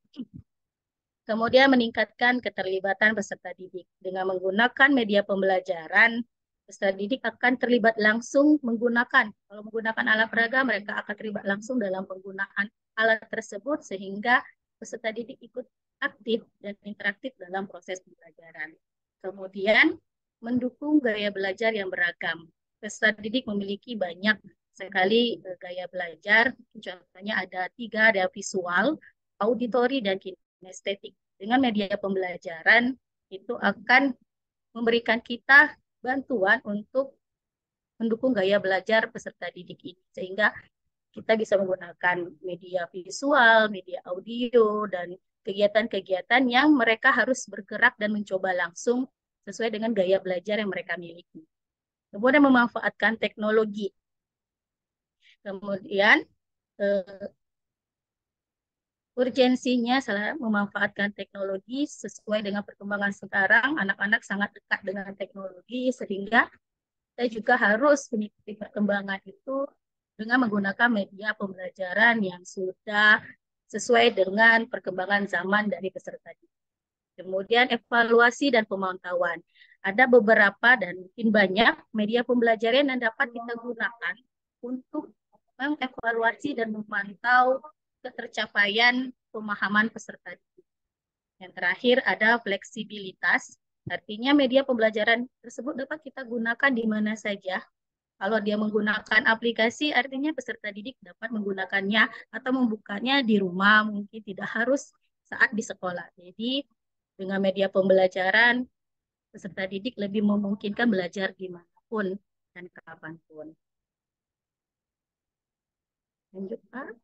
Kemudian meningkatkan keterlibatan peserta didik. Dengan menggunakan media pembelajaran, peserta didik akan terlibat langsung kalau menggunakan alat peraga, mereka akan terlibat langsung dalam penggunaan alat tersebut sehingga peserta didik ikut aktif dan interaktif dalam proses pembelajaran. Kemudian mendukung gaya belajar yang beragam. Peserta didik memiliki banyak sekali gaya belajar. Contohnya ada 3, ada visual, auditori, dan kinestetik. Dengan media pembelajaran itu akan memberikan kita bantuan untuk mendukung gaya belajar peserta didik ini. Sehingga kita bisa menggunakan media visual, media audio, dan kegiatan-kegiatan yang mereka harus bergerak dan mencoba langsung sesuai dengan gaya belajar yang mereka miliki. Kemudian memanfaatkan teknologi. Kemudian urgensinya adalah memanfaatkan teknologi sesuai dengan perkembangan sekarang. Anak-anak sangat dekat dengan teknologi sehingga kita juga harus mengikuti perkembangan itu dengan menggunakan media pembelajaran yang sudah sesuai dengan perkembangan zaman dari peserta didik. Kemudian evaluasi dan pemantauan. Ada beberapa dan mungkin banyak media pembelajaran yang dapat kita gunakan untuk mengevaluasi dan memantau ketercapaian pemahaman peserta didik. Yang terakhir ada fleksibilitas. Artinya media pembelajaran tersebut dapat kita gunakan di mana saja. Kalau dia menggunakan aplikasi, artinya peserta didik dapat menggunakannya atau membukanya di rumah, mungkin tidak harus saat di sekolah. Jadi, dengan media pembelajaran, peserta didik lebih memungkinkan belajar dimanapun dan kapanpun. Lanjut, Pak.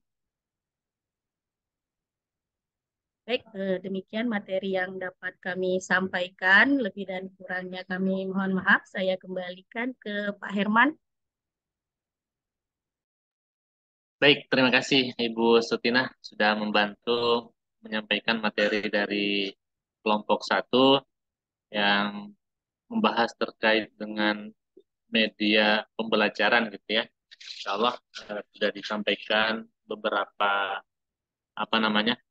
Baik, demikian materi yang dapat kami sampaikan. Lebih dan kurangnya kami mohon maaf. Saya kembalikan ke Pak Herman. Baik, terima kasih Ibu Sutina sudah membantu menyampaikan materi dari kelompok 1 yang membahas terkait dengan media pembelajaran gitu ya. Insya Allah sudah disampaikan beberapa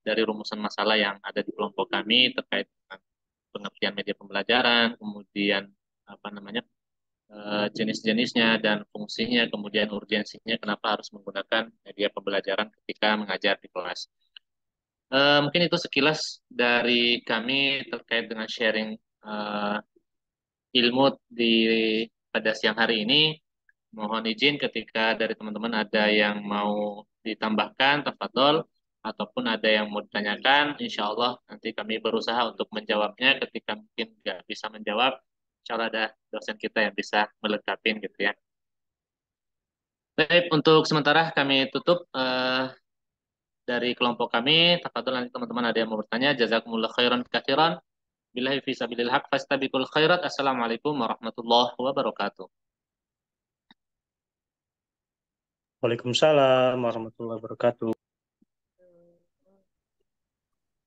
dari rumusan masalah yang ada di kelompok kami terkait dengan pengertian media pembelajaran, kemudian jenis-jenisnya dan fungsinya, kemudian urgensinya kenapa harus menggunakan media pembelajaran ketika mengajar di kelas. Mungkin itu sekilas dari kami terkait dengan sharing ilmu pada siang hari ini. Mohon izin ketika dari teman-teman ada yang mau ditambahkan, tafadhol, ataupun ada yang mau ditanyakan, insya Allah nanti kami berusaha untuk menjawabnya. Ketika mungkin nggak bisa menjawab, insya Allah ada dosen kita yang bisa melengkapi gitu ya. Baik, untuk sementara kami tutup dari kelompok kami. Tafadhol nanti teman-teman ada yang mau bertanya. Jazakumullah khairan katsiran. Billahi fi sabilil haq fastabiqul khairat. Assalamualaikum warahmatullahi wabarakatuh. Waalaikumsalam warahmatullahi wabarakatuh.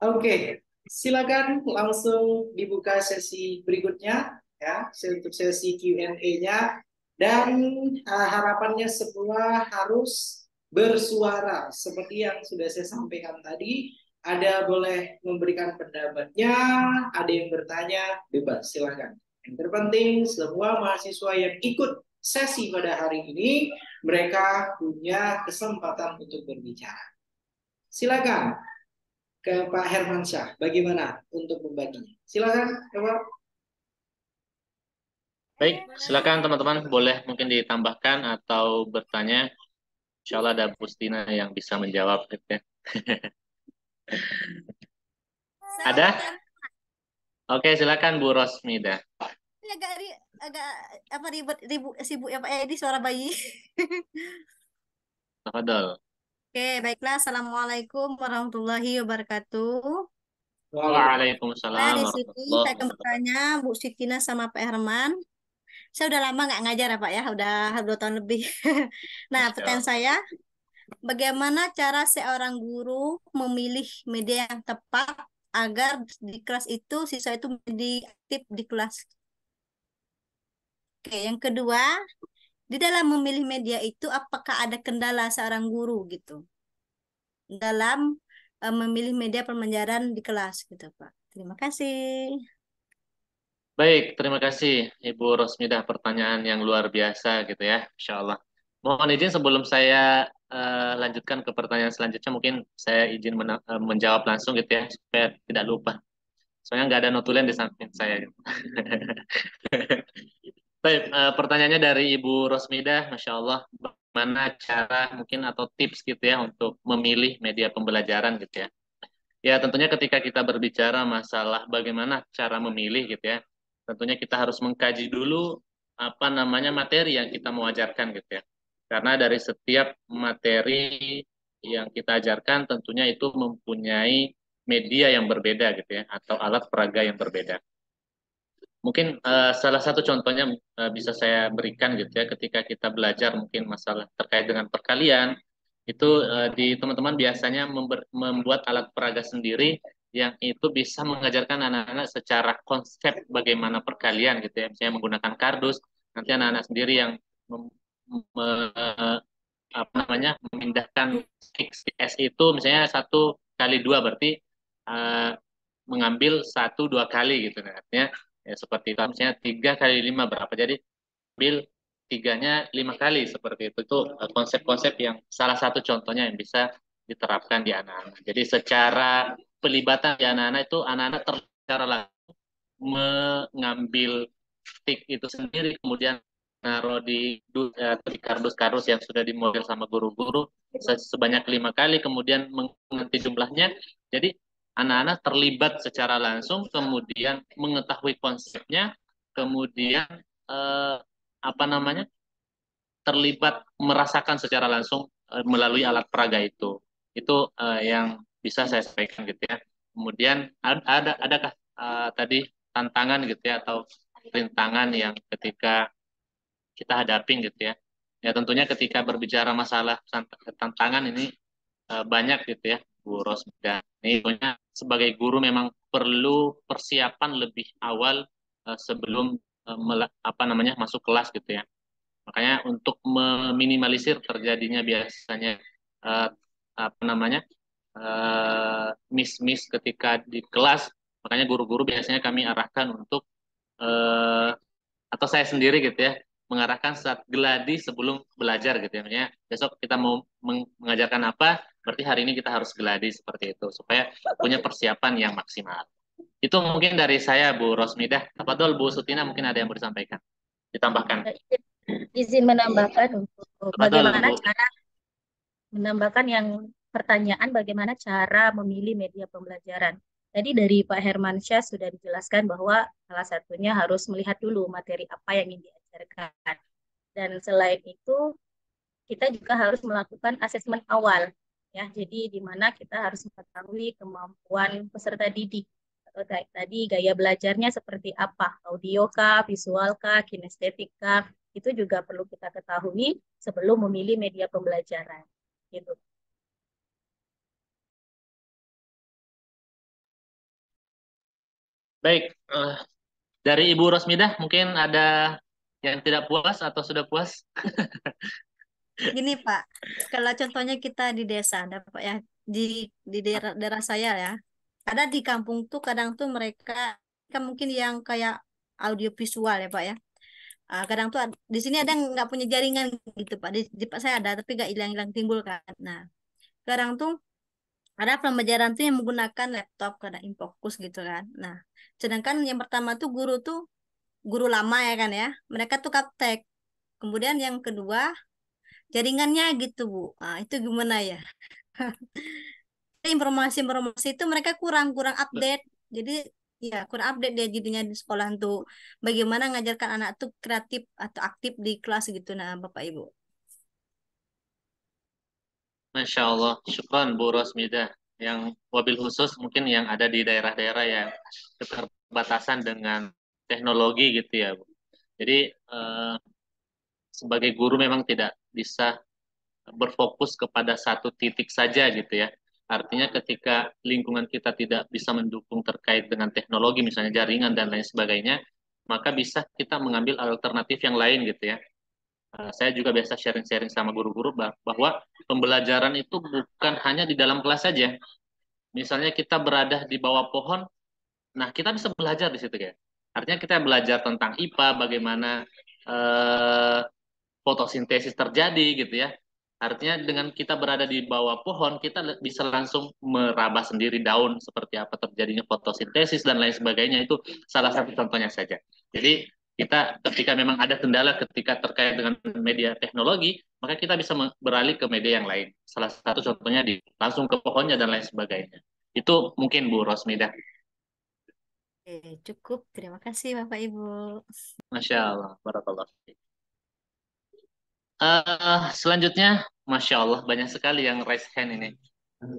Oke, silakan langsung dibuka sesi berikutnya ya, untuk sesi Q&A-nya, dan harapannya semua harus bersuara seperti yang sudah saya sampaikan tadi. Ada boleh memberikan pendapatnya, ada yang bertanya, bebas silakan. Yang terpenting semua mahasiswa yang ikut sesi pada hari ini mereka punya kesempatan untuk berbicara. Silakan ke Pak Hermansyah, bagaimana untuk membaginya? Silakan, Bapak. Baik, silakan teman-teman, boleh mungkin ditambahkan atau bertanya. Insya Allah ada Bustina yang bisa menjawab. Gitu ya. Ada? Oke, silakan Bu Rosmida. Agak apa ribut sibuk ya Pak Edi, suara bayi. Tafadhol. Oke, baiklah. Assalamualaikum warahmatullahi wabarakatuh. Waalaikumsalam Nah, di sini warahmatullahi saya akan bertanya Bu Sitina sama Pak Herman. Saya udah lama nggak ngajar ya Pak ya, udah 2 tahun lebih. Nah, pertanyaan saya, bagaimana cara seorang guru memilih media yang tepat agar di kelas itu siswa itu menjadi aktif di kelas? Oke, yang kedua, di dalam memilih media itu apakah ada kendala seorang guru gitu dalam memilih media pembelajaran di kelas gitu Pak. Terima kasih. Baik, terima kasih Ibu Rosmidah, pertanyaan yang luar biasa gitu ya, Insya Allah. Mohon izin sebelum saya lanjutkan ke pertanyaan selanjutnya, mungkin saya izin menjawab langsung gitu ya, supaya tidak lupa. Soalnya nggak ada notulen di samping saya. Gitu. Baik, pertanyaannya dari Ibu Rosmidah, Masya Allah, bagaimana cara mungkin atau tips gitu ya untuk memilih media pembelajaran gitu ya. Ya tentunya ketika kita berbicara masalah bagaimana cara memilih gitu ya, tentunya kita harus mengkaji dulu materi yang kita mau ajarkan gitu ya. Karena dari setiap materi yang kita ajarkan tentunya itu mempunyai media yang berbeda gitu ya, atau alat peraga yang berbeda. Mungkin salah satu contohnya bisa saya berikan gitu ya, ketika kita belajar mungkin masalah terkait dengan perkalian, itu di teman-teman biasanya membuat alat peraga sendiri yang itu bisa mengajarkan anak-anak secara konsep bagaimana perkalian gitu ya, misalnya menggunakan kardus, nanti anak-anak sendiri yang memindahkan S itu misalnya 1 kali 2 berarti mengambil 1 2 kali gitu, artinya ya seperti itu, misalnya 3 kali 5 berapa, jadi ambil 3-nya 5 kali seperti itu konsep-konsep yang salah satu contohnya yang bisa diterapkan di anak-anak. Jadi secara pelibatan di anak-anak itu anak-anak secara langsung mengambil stick itu sendiri, kemudian naruh di kardus-kardus yang sudah dimodel sama guru-guru sebanyak 5 kali, kemudian mengerti jumlahnya. Jadi anak-anak terlibat secara langsung, kemudian mengetahui konsepnya, kemudian apa namanya, terlibat merasakan secara langsung melalui alat peraga itu. Itu yang bisa saya sampaikan gitu ya. Kemudian adakah tadi tantangan gitu ya, atau rintangan yang ketika kita hadapin gitu ya. Ya tentunya ketika berbicara masalah tantangan ini banyak gitu ya, Bu Rosmida. Ini tentunya sebagai guru memang perlu persiapan lebih awal sebelum masuk kelas gitu ya. Makanya untuk meminimalisir terjadinya biasanya miss ketika di kelas, makanya guru-guru biasanya kami arahkan untuk atau saya sendiri gitu ya, mengarahkan saat geladi sebelum belajar gitu ya. Maksudnya besok kita mau mengajarkan apa, berarti hari ini kita harus geladi seperti itu supaya punya persiapan yang maksimal. Itu mungkin dari saya, Bu Rosmidah. Tafadhol Bu Sutina, mungkin ada yang mau disampaikan, ditambahkan. Izin menambahkan untuk Tafadhol, bagaimana Bu. cara menambahkan yang pertanyaan bagaimana cara memilih media pembelajaran. Tadi dari Pak Hermansyah sudah dijelaskan bahwa salah satunya harus melihat dulu materi apa yang ingin diajarkan. Dan selain itu, kita juga harus melakukan asesmen awal. Ya, jadi di mana kita harus mengetahui kemampuan peserta didik. Atau tadi gaya belajarnya seperti apa, audio kah, visual kah, kinestetik kah, itu juga perlu kita ketahui sebelum memilih media pembelajaran. Gitu. Baik, dari Ibu Rosmidah mungkin ada yang tidak puas atau sudah puas? Gini Pak, kalau contohnya kita di desa, ada Pak ya, di daerah saya ya, ada di kampung tuh kadang tuh mereka kan mungkin yang kayak audio visual ya Pak ya. Kadang tuh di sini ada yang nggak punya jaringan gitu Pak. Di Pak saya ada, tapi nggak hilang-hilang timbul kan. Nah, kadang tuh ada pembelajaran tuh yang menggunakan laptop kadang infokus gitu kan. Nah, sedangkan yang pertama tuh guru lama ya kan ya, mereka tuh kaptek. Kemudian yang kedua jaringannya gitu Bu. Itu gimana ya? Informasi-informasi itu mereka kurang update. Jadi ya kurang update dia jadinya di sekolah tuh. Bagaimana ngajarkan anak tuh kreatif atau aktif di kelas gitu nah Bapak Ibu. Masya Allah, syukran Bu Rosmidah. Yang wabil khusus mungkin yang ada di daerah-daerah yang keterbatasan dengan teknologi gitu ya, Bu. Jadi sebagai guru memang tidak bisa berfokus kepada satu titik saja gitu ya. Artinya ketika lingkungan kita tidak bisa mendukung terkait dengan teknologi, misalnya jaringan dan lain sebagainya, maka bisa kita mengambil alternatif yang lain gitu ya. Saya juga biasa sharing-sharing sama guru-guru bahwa pembelajaran itu bukan hanya di dalam kelas saja. Misalnya kita berada di bawah pohon, nah kita bisa belajar di situ ya. Artinya kita belajar tentang IPA, bagaimana fotosintesis terjadi gitu ya. Artinya dengan kita berada di bawah pohon, kita bisa langsung meraba sendiri daun seperti apa terjadinya fotosintesis dan lain sebagainya. Itu salah satu contohnya saja. Jadi kita ketika memang ada kendala ketika terkait dengan media teknologi, maka kita bisa beralih ke media yang lain. Salah satu contohnya langsung ke pohonnya dan lain sebagainya. Itu mungkin Bu Rosmidah. Cukup. Terima kasih Bapak Ibu. Masya Allah. Barakallah. Selanjutnya, Masya Allah, banyak sekali yang raise hand ini.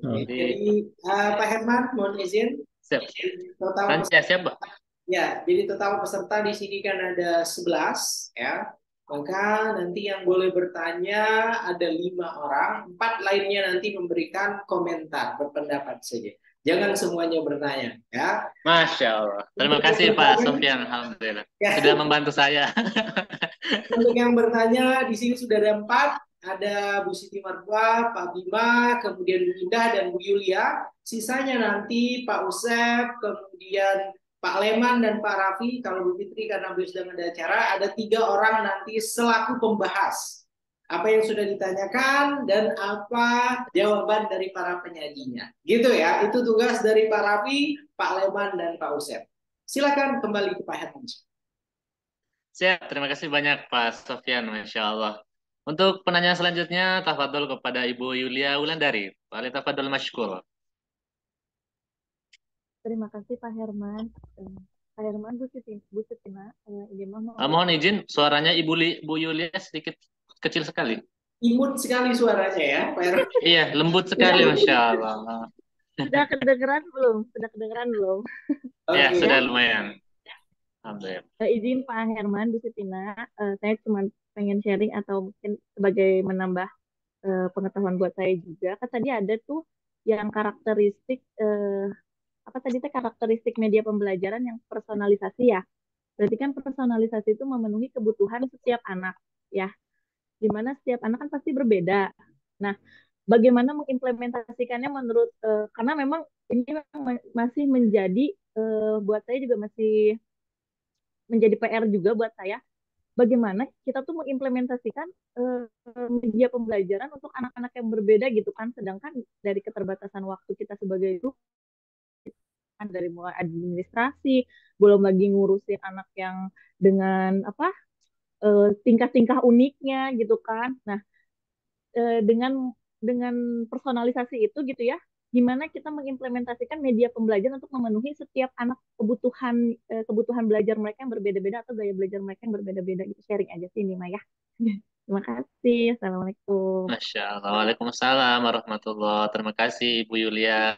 Jadi Pak Herman, mohon izin. Siap. Total Siap, Pak. Ya, jadi total peserta di sini kan ada 11 ya. Maka nanti yang boleh bertanya ada 5 orang, 4 lainnya nanti memberikan komentar, berpendapat saja. Jangan semuanya bertanya ya. Masya Allah. Terima kasih Pak Sofyan, alhamdulillah. Ya. Sudah membantu saya. Untuk yang bertanya di sini sudah ada 4. Ada Bu Siti Marwa, Pak Bima, kemudian Bu Indah dan Bu Yulia. Sisanya nanti Pak Usep, kemudian Pak Leman dan Pak Raffi. Kalau Bu Fitri karena beliau sedang ada acara, ada 3 orang nanti selaku pembahas. Apa yang sudah ditanyakan dan apa jawaban dari para penyajinya. Gitu ya, itu tugas dari Pak Raffi, Pak Leman, dan Pak Usep. Silakan kembali ke Pak Herman. Siap, terima kasih banyak Pak Sofyan, Masya Allah. Untuk penanya selanjutnya, tafadhol kepada Ibu Yulia Wulandari. Tafadhol masykur. Terima kasih Pak Herman. Pak Herman, Bu Sutina, ini mah mau Mohon izin, suaranya Ibu Yulia sedikit kecil sekali. Imut sekali suaranya ya, Pak Herman. Iya, lembut sekali, Masya Allah. Sudah kedengeran belum? Sudah kedengeran belum? Ya, Oke. sudah lumayan. Alhamdulillah. Izin Pak Herman, Bu Sutina, saya cuma pengen sharing atau mungkin sebagai menambah pengetahuan buat saya juga. Kan tadi ada tuh yang karakteristik apa tadi teh karakteristik media pembelajaran yang personalisasi ya. Berarti kan personalisasi itu memenuhi kebutuhan setiap anak ya. Dimana setiap anak kan pasti berbeda. Nah, bagaimana mengimplementasikannya menurut karena memang ini memang masih menjadi buat saya juga masih menjadi PR juga buat saya bagaimana kita tuh mengimplementasikan media pembelajaran untuk anak-anak yang berbeda gitu kan sedangkan dari keterbatasan waktu kita sebagai guru kan dari mulai administrasi belum lagi ngurusin anak yang dengan apa tingkah-tingkah uniknya gitu kan. Nah, dengan personalisasi itu gitu ya, gimana kita mengimplementasikan media pembelajaran untuk memenuhi setiap anak kebutuhan belajar mereka yang berbeda-beda atau gaya belajar mereka yang berbeda-beda gitu. Sharing aja sih ini Maya. Terima kasih. Assalamualaikum. Masya Allah. Waalaikumsalam warahmatullahi. Terima kasih Ibu Yulia.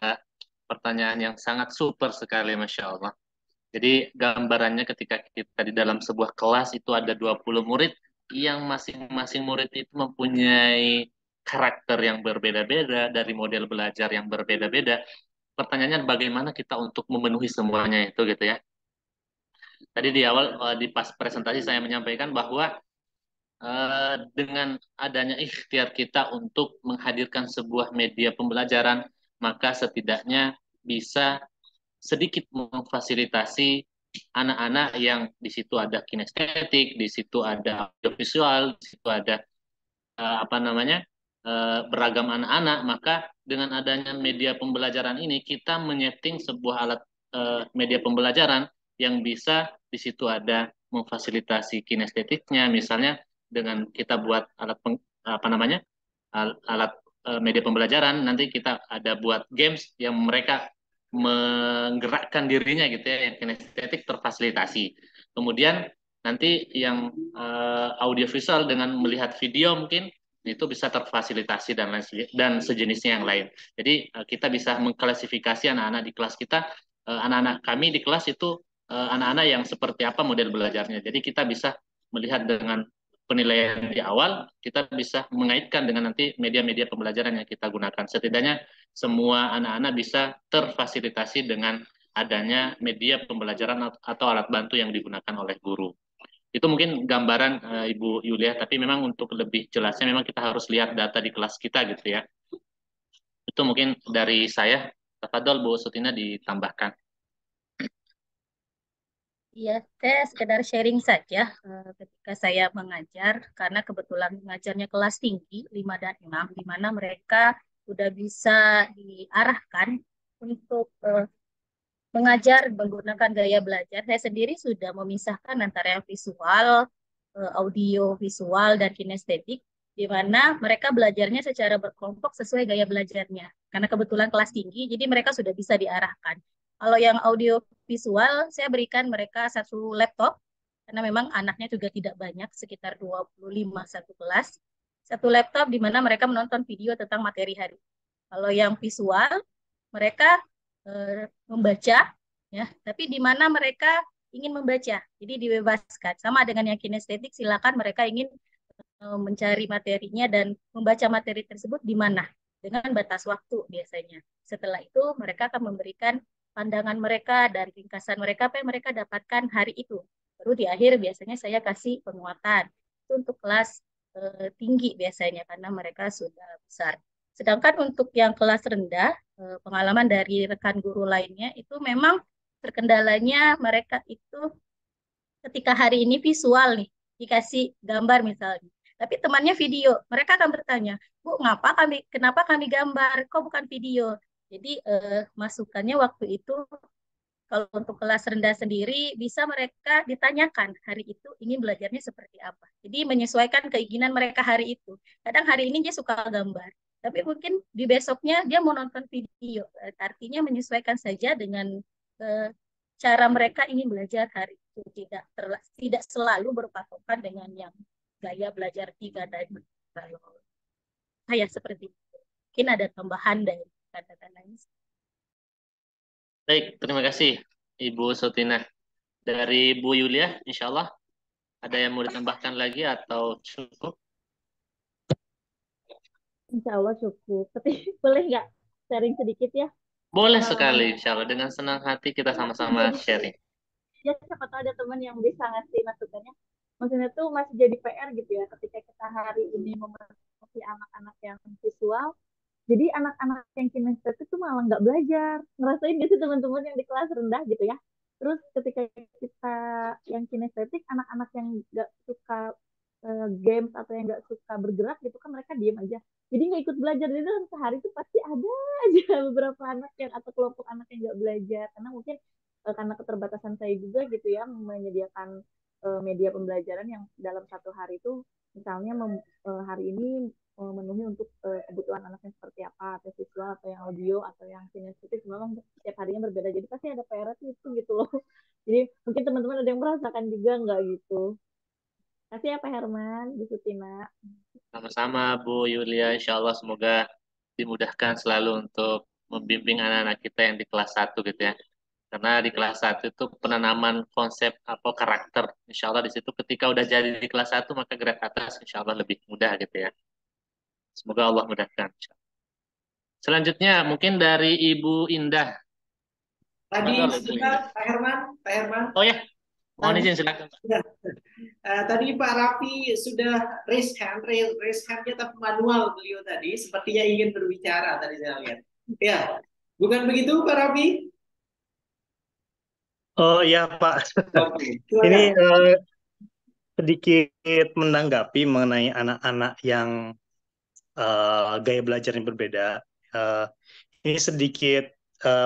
Pertanyaan yang sangat super sekali, Masya Allah. Jadi gambarannya ketika kita di dalam sebuah kelas itu ada 20 murid yang masing-masing murid itu mempunyai karakter yang berbeda-beda dari model belajar yang berbeda-beda. Pertanyaannya bagaimana kita untuk memenuhi semuanya itu gitu ya. Tadi di awal di pas presentasi saya menyampaikan bahwa dengan adanya ikhtiar kita untuk menghadirkan sebuah media pembelajaran, maka setidaknya bisa sedikit memfasilitasi anak-anak yang di situ ada kinestetik, di situ ada audiovisual, di situ ada apa namanya beragam anak-anak, maka dengan adanya media pembelajaran ini kita menyeting sebuah alat media pembelajaran yang bisa di situ ada memfasilitasi kinestetiknya, misalnya dengan kita buat apa namanya alat media pembelajaran, nanti kita ada buat games yang mereka menggerakkan dirinya gitu ya, yang kinestetik terfasilitasi. Kemudian nanti yang audiovisual dengan melihat video mungkin itu bisa terfasilitasi dan sejenisnya yang lain. Jadi kita bisa mengklasifikasi anak-anak di kelas kita, anak-anak kami di kelas itu anak-anak yang seperti apa model belajarnya. Jadi kita bisa melihat dengan penilaian di awal, kita bisa mengaitkan dengan nanti media-media pembelajaran yang kita gunakan. Setidaknya semua anak-anak bisa terfasilitasi dengan adanya media pembelajaran atau alat bantu yang digunakan oleh guru. Itu mungkin gambaran Ibu Yulia, tapi memang untuk lebih jelasnya memang kita harus lihat data di kelas kita gitu ya. Itu mungkin dari saya. Tafadhol Bu Sutina ditambahkan. Iya, saya sekedar sharing saja ketika saya mengajar, karena kebetulan mengajarnya kelas tinggi 5 dan 6, di mana mereka sudah bisa diarahkan untuk mengajar menggunakan gaya belajar. Saya sendiri sudah memisahkan antara yang visual, audio, visual, dan kinestetik, di mana mereka belajarnya secara berkelompok sesuai gaya belajarnya. Karena kebetulan kelas tinggi, jadi mereka sudah bisa diarahkan. Kalau yang audio visual, saya berikan mereka satu laptop, karena memang anaknya juga tidak banyak, sekitar 25 satu kelas. Satu laptop di mana mereka menonton video tentang materi hari. Kalau yang visual, mereka membaca, ya, tapi di mana mereka ingin membaca, jadi dibebaskan. Sama dengan yang kinestetik, silakan mereka ingin mencari materinya dan membaca materi tersebut di mana, dengan batas waktu biasanya. Setelah itu mereka akan memberikan pandangan mereka dan ringkasan mereka apa yang mereka dapatkan hari itu. Baru di akhir biasanya saya kasih penguatan. Itu untuk kelas tinggi biasanya karena mereka sudah besar. Sedangkan untuk yang kelas rendah, pengalaman dari rekan guru lainnya itu memang terkendalanya mereka itu ketika hari ini visual nih, dikasih gambar misalnya. Tapi temannya video, mereka akan bertanya, Bu, kenapa kami gambar, kok bukan video? Jadi masukannya waktu itu Kalau untuk kelas rendah sendiri, bisa mereka ditanyakan hari itu ingin belajarnya seperti apa. Jadi menyesuaikan keinginan mereka hari itu. Kadang hari ini dia suka gambar, tapi mungkin di besoknya dia mau nonton video. Artinya menyesuaikan saja dengan eh, cara mereka ingin belajar hari itu. Tidak selalu berpatokan dengan yang gaya belajar 3 dan kalau saya seperti itu. Mungkin ada tambahan dari kata-kata lain. Baik, terima kasih Ibu Sutina. Dari Bu Yulia, insya Allah ada yang mau ditambahkan lagi atau cukup? Insya Allah cukup. Tapi boleh nggak sharing sedikit ya Boleh sekali, pengalaman? insya Allah. Dengan senang hati kita sama-sama Jadi sharing. ya siapa tahu ada teman yang bisa ngasih masukannya. Maksudnya tuh masih jadi PR gitu ya ketika kita hari ini memotivasi anak-anak yang visual. Jadi anak-anak yang kinestetik tuh malah nggak belajar. Ngerasain gak sih teman-teman yang di kelas rendah gitu ya? Terus ketika kita yang kinestetik, anak-anak yang nggak suka games atau yang nggak suka bergerak gitu kan mereka diem aja. Jadi nggak ikut belajar. Jadi dalam sehari itu pasti ada aja beberapa anak yang atau kelompok anak yang nggak belajar. Karena mungkin karena keterbatasan saya juga gitu ya menyediakan media pembelajaran yang dalam satu hari itu misalnya hari ini memenuhi untuk kebutuhan anaknya seperti apa, atau visual, atau yang audio, atau yang kinestetik, memang setiap harinya berbeda. Jadi pasti ada PR itu gitu loh. Jadi mungkin teman-teman ada yang merasakan juga nggak gitu. Kasih ya Pak Herman, Bu Sutina. Sama-sama Bu Yulia, insya Allah semoga dimudahkan selalu untuk membimbing anak-anak kita yang di kelas 1 gitu ya. Karena di kelas 1 itu penanaman konsep atau karakter. Insya Allah di situ ketika udah jadi di kelas 1 maka gerak ke atas insya Allah lebih mudah gitu ya. Semoga Allah mudahkan. Selanjutnya mungkin dari Ibu Indah. Tadi Tafadhol, Ibu sebentar Indah. Pak Herman, Pak Herman. Oh ya, mohon Tadi izin silakan. Pak. ya, tadi Pak Raffi sudah raise hand-nya tapi manual beliau tadi, sepertinya ingin berbicara tadi saya lihat. Ya, bukan begitu Pak Raffi? Oh ya Pak, Oke, ini silakan. sedikit menanggapi mengenai anak-anak yang gaya belajar yang berbeda. Eh, ini sedikit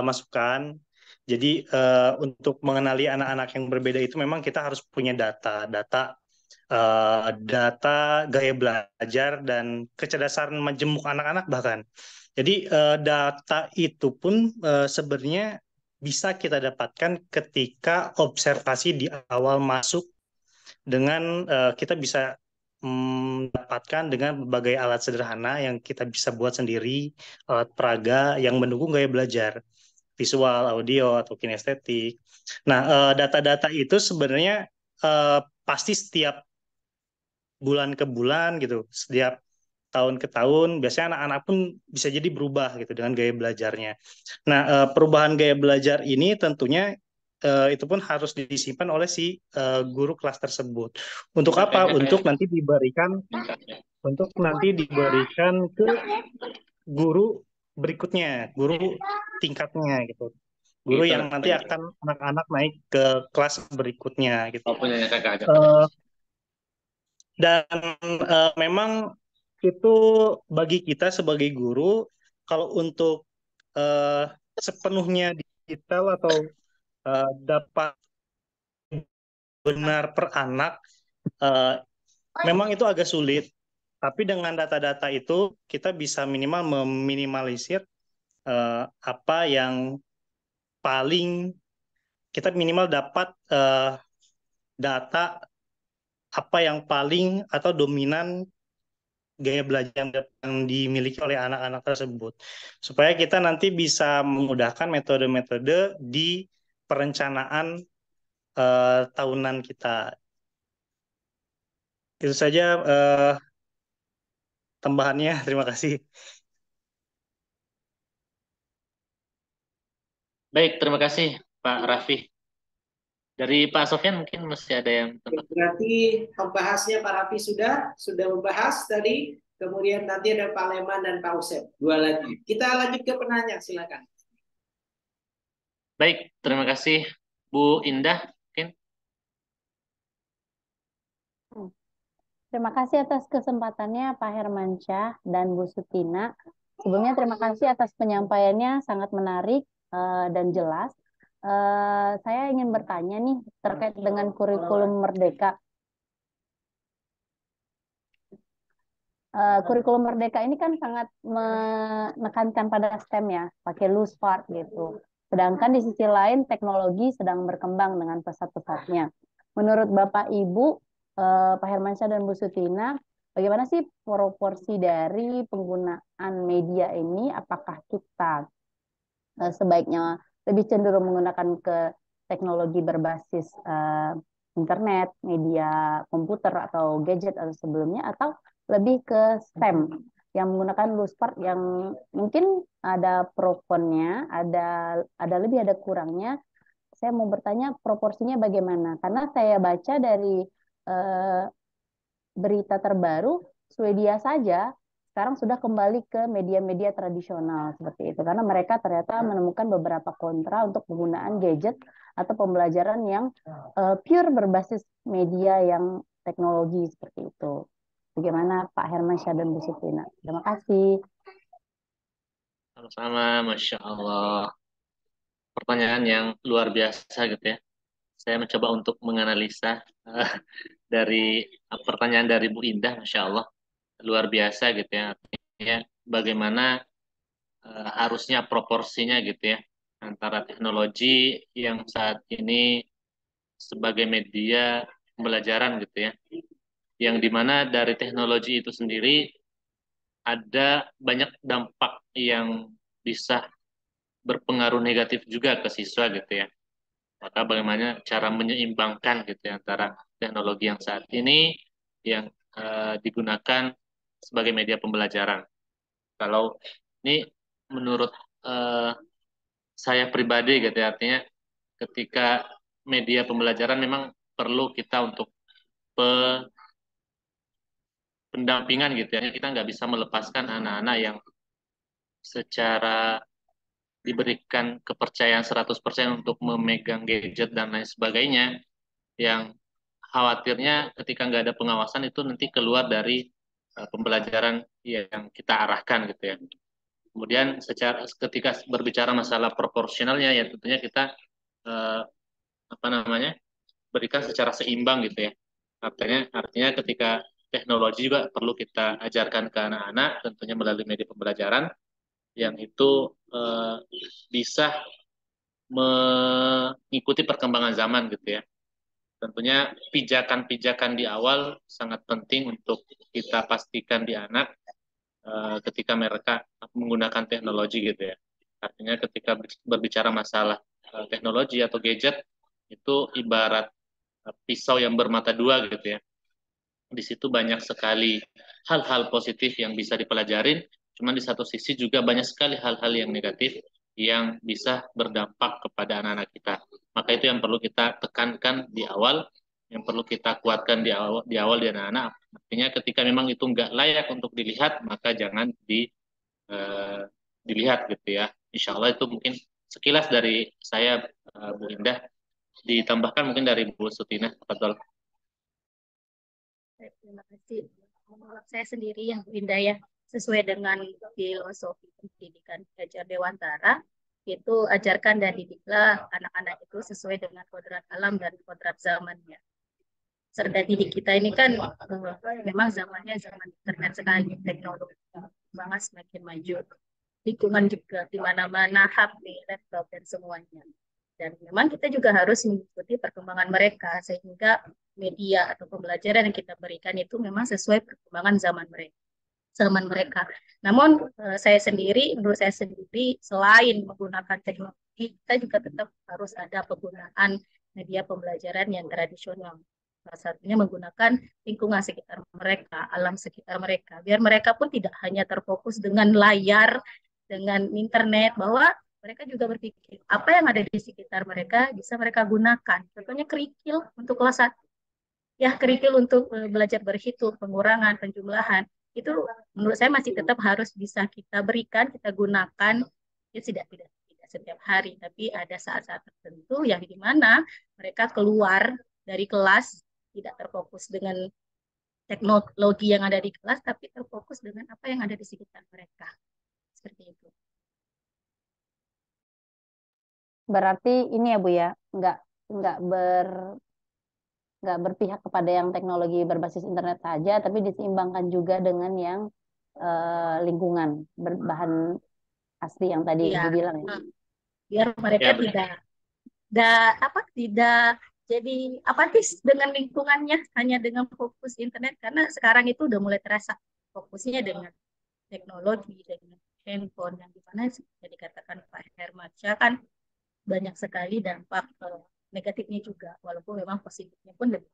masukan. Jadi untuk mengenali anak-anak yang berbeda itu memang kita harus punya data gaya belajar dan kecerdasan majemuk anak-anak bahkan. Jadi data itu pun sebenarnya bisa kita dapatkan ketika observasi di awal masuk dengan kita bisa mendapatkan dengan berbagai alat sederhana yang kita bisa buat sendiri, alat peraga yang mendukung gaya belajar, visual, audio, atau kinestetik. Nah, data-data itu sebenarnya pasti setiap bulan ke bulan gitu, setiap tahun ke tahun, biasanya anak-anak pun bisa jadi berubah gitu dengan gaya belajarnya. Nah, perubahan gaya belajar ini tentunya itu pun harus disimpan oleh si guru kelas tersebut. Untuk apa? Untuk nanti diberikan ke guru berikutnya, guru tingkatnya gitu. Guru Gitu yang lah. nanti akan anak-anak naik ke kelas berikutnya gitu. Oh, punya kakak aja. Eh, dan memang itu bagi kita sebagai guru, kalau untuk sepenuhnya detail atau dapat benar per anak, eh, memang itu agak sulit. Tapi dengan data-data itu kita bisa minimal meminimalisir apa yang paling kita minimal dapat data apa yang paling atau dominan gaya belajar yang dimiliki oleh anak-anak tersebut. Supaya kita nanti bisa memudahkan metode-metode di perencanaan tahunan kita. Itu saja tambahannya. Terima kasih. Baik, terima kasih Pak Raffi. Dari Pak Sofyan mungkin masih ada yang tempat. Berarti pembahasnya Pak Raffi sudah membahas tadi. Kemudian nanti ada Pak Leman dan Pak Usep. Dua lagi. Kita lanjut ke penanya, silakan. Baik, terima kasih Bu Indah. Mungkin. Terima kasih atas kesempatannya Pak Hermansyah dan Bu Sutina. Sebelumnya terima kasih atas penyampaiannya sangat menarik dan jelas. Saya ingin bertanya nih terkait dengan kurikulum Merdeka. Kurikulum Merdeka ini kan sangat menekankan pada STEM ya, pakai loose part gitu. Sedangkan di sisi lain teknologi sedang berkembang dengan pesat-pesatnya. Menurut Bapak Ibu, Pak Hermansyah dan Bu Sutina, bagaimana sih proporsi dari penggunaan media ini? Apakah kita sebaiknya lebih cenderung menggunakan ke teknologi berbasis internet, media komputer atau gadget atau sebelumnya, atau lebih ke STEM yang menggunakan loose part yang mungkin ada pro konnya, ada lebih ada kurangnya. Saya mau bertanya proporsinya bagaimana? Karena saya baca dari eh, berita terbaru, Swedia saja sekarang sudah kembali ke media-media tradisional seperti itu. Karena mereka ternyata menemukan beberapa kontra untuk penggunaan gadget atau pembelajaran yang pure berbasis media yang teknologi seperti itu. Bagaimana Pak Hermansyah dan Bu Sufina? Terima kasih. Sama-sama, Masya Allah. Pertanyaan yang luar biasa gitu ya. Saya mencoba untuk menganalisa dari pertanyaan dari Bu Indah, Masya Allah. Luar biasa gitu ya. Artinya bagaimana harusnya proporsinya gitu ya. Antara teknologi yang saat ini sebagai media pembelajaran gitu ya. Yang dimana dari teknologi itu sendiri ada banyak dampak yang bisa berpengaruh negatif juga ke siswa gitu ya. Maka bagaimana cara menyeimbangkan gitu ya, antara teknologi yang saat ini yang digunakan sebagai media pembelajaran. Kalau ini menurut eh, saya pribadi gitu ya, artinya ketika media pembelajaran memang perlu kita untuk pendampingan gitu ya. Kita nggak bisa melepaskan anak-anak yang secara diberikan kepercayaan 100% untuk memegang gadget dan lain sebagainya, yang khawatirnya ketika nggak ada pengawasan itu nanti keluar dari pembelajaran yang kita arahkan gitu ya. Kemudian secara ketika berbicara masalah proporsionalnya ya tentunya kita eh, apa namanya berikan secara seimbang gitu ya. Artinya ketika teknologi juga perlu kita ajarkan ke anak-anak tentunya melalui media pembelajaran yang itu bisa mengikuti perkembangan zaman gitu ya. Tentunya pijakan-pijakan di awal sangat penting untuk kita pastikan di anak ketika mereka menggunakan teknologi gitu ya. Artinya ketika berbicara masalah teknologi atau gadget itu ibarat pisau yang bermata dua gitu ya. Di situ banyak sekali hal-hal positif yang bisa dipelajarin, cuman di satu sisi juga banyak sekali hal-hal yang negatif yang bisa berdampak kepada anak-anak kita. Maka itu yang perlu kita tekankan di awal, yang perlu kita kuatkan di awal di anak-anak. Artinya ketika memang itu nggak layak untuk dilihat, maka jangan dilihat gitu ya. Insya Allah itu mungkin sekilas dari saya, Bu Indah. Ditambahkan mungkin dari Bu Sutina. Fadol. Terima kasih. Menurut saya sendiri yang Indah ya, sesuai dengan filosofi pendidikan belajar dewantara, itu ajarkan dan didiklah anak-anak itu sesuai dengan kodrat alam dan kodrat zamannya. Serta didik kita ini kan memang zamannya zaman internet sekali, teknologi banget semakin maju. Lingkungan juga di mana-mana HP, laptop dan semuanya. Dan memang kita juga harus mengikuti perkembangan mereka sehingga media atau pembelajaran yang kita berikan itu memang sesuai perkembangan zaman mereka. Namun menurut saya sendiri selain menggunakan teknologi, kita juga tetap harus ada penggunaan media pembelajaran yang tradisional. Salah satunya menggunakan lingkungan sekitar mereka, alam sekitar mereka, biar mereka pun tidak hanya terfokus dengan layar, dengan internet, bahwa mereka juga berpikir apa yang ada di sekitar mereka bisa mereka gunakan. Contohnya kerikil untuk kelas 1. Ya, kerikil untuk belajar berhitung, pengurangan, penjumlahan. Itu menurut saya masih tetap harus bisa kita berikan, kita gunakan. Ya tidak setiap hari, tapi ada saat-saat tertentu yang dimana mereka keluar dari kelas tidak terfokus dengan teknologi yang ada di kelas, tapi terfokus dengan apa yang ada di sekitar mereka. Seperti itu. berarti ini ya Bu ya, nggak ber nggak berpihak kepada yang teknologi berbasis internet saja, tapi diseimbangkan juga dengan yang lingkungan berbahan asli yang tadi Iya, Ibu bilang ya. biar mereka Ya, benar. tidak jadi apatis dengan lingkungannya hanya dengan fokus internet karena sekarang itu udah mulai terasa fokusnya dengan teknologi dengan handphone yang dimana seperti dikatakan Pak Hermansyah kan banyak sekali dampak negatifnya juga walaupun memang positifnya pun lebih.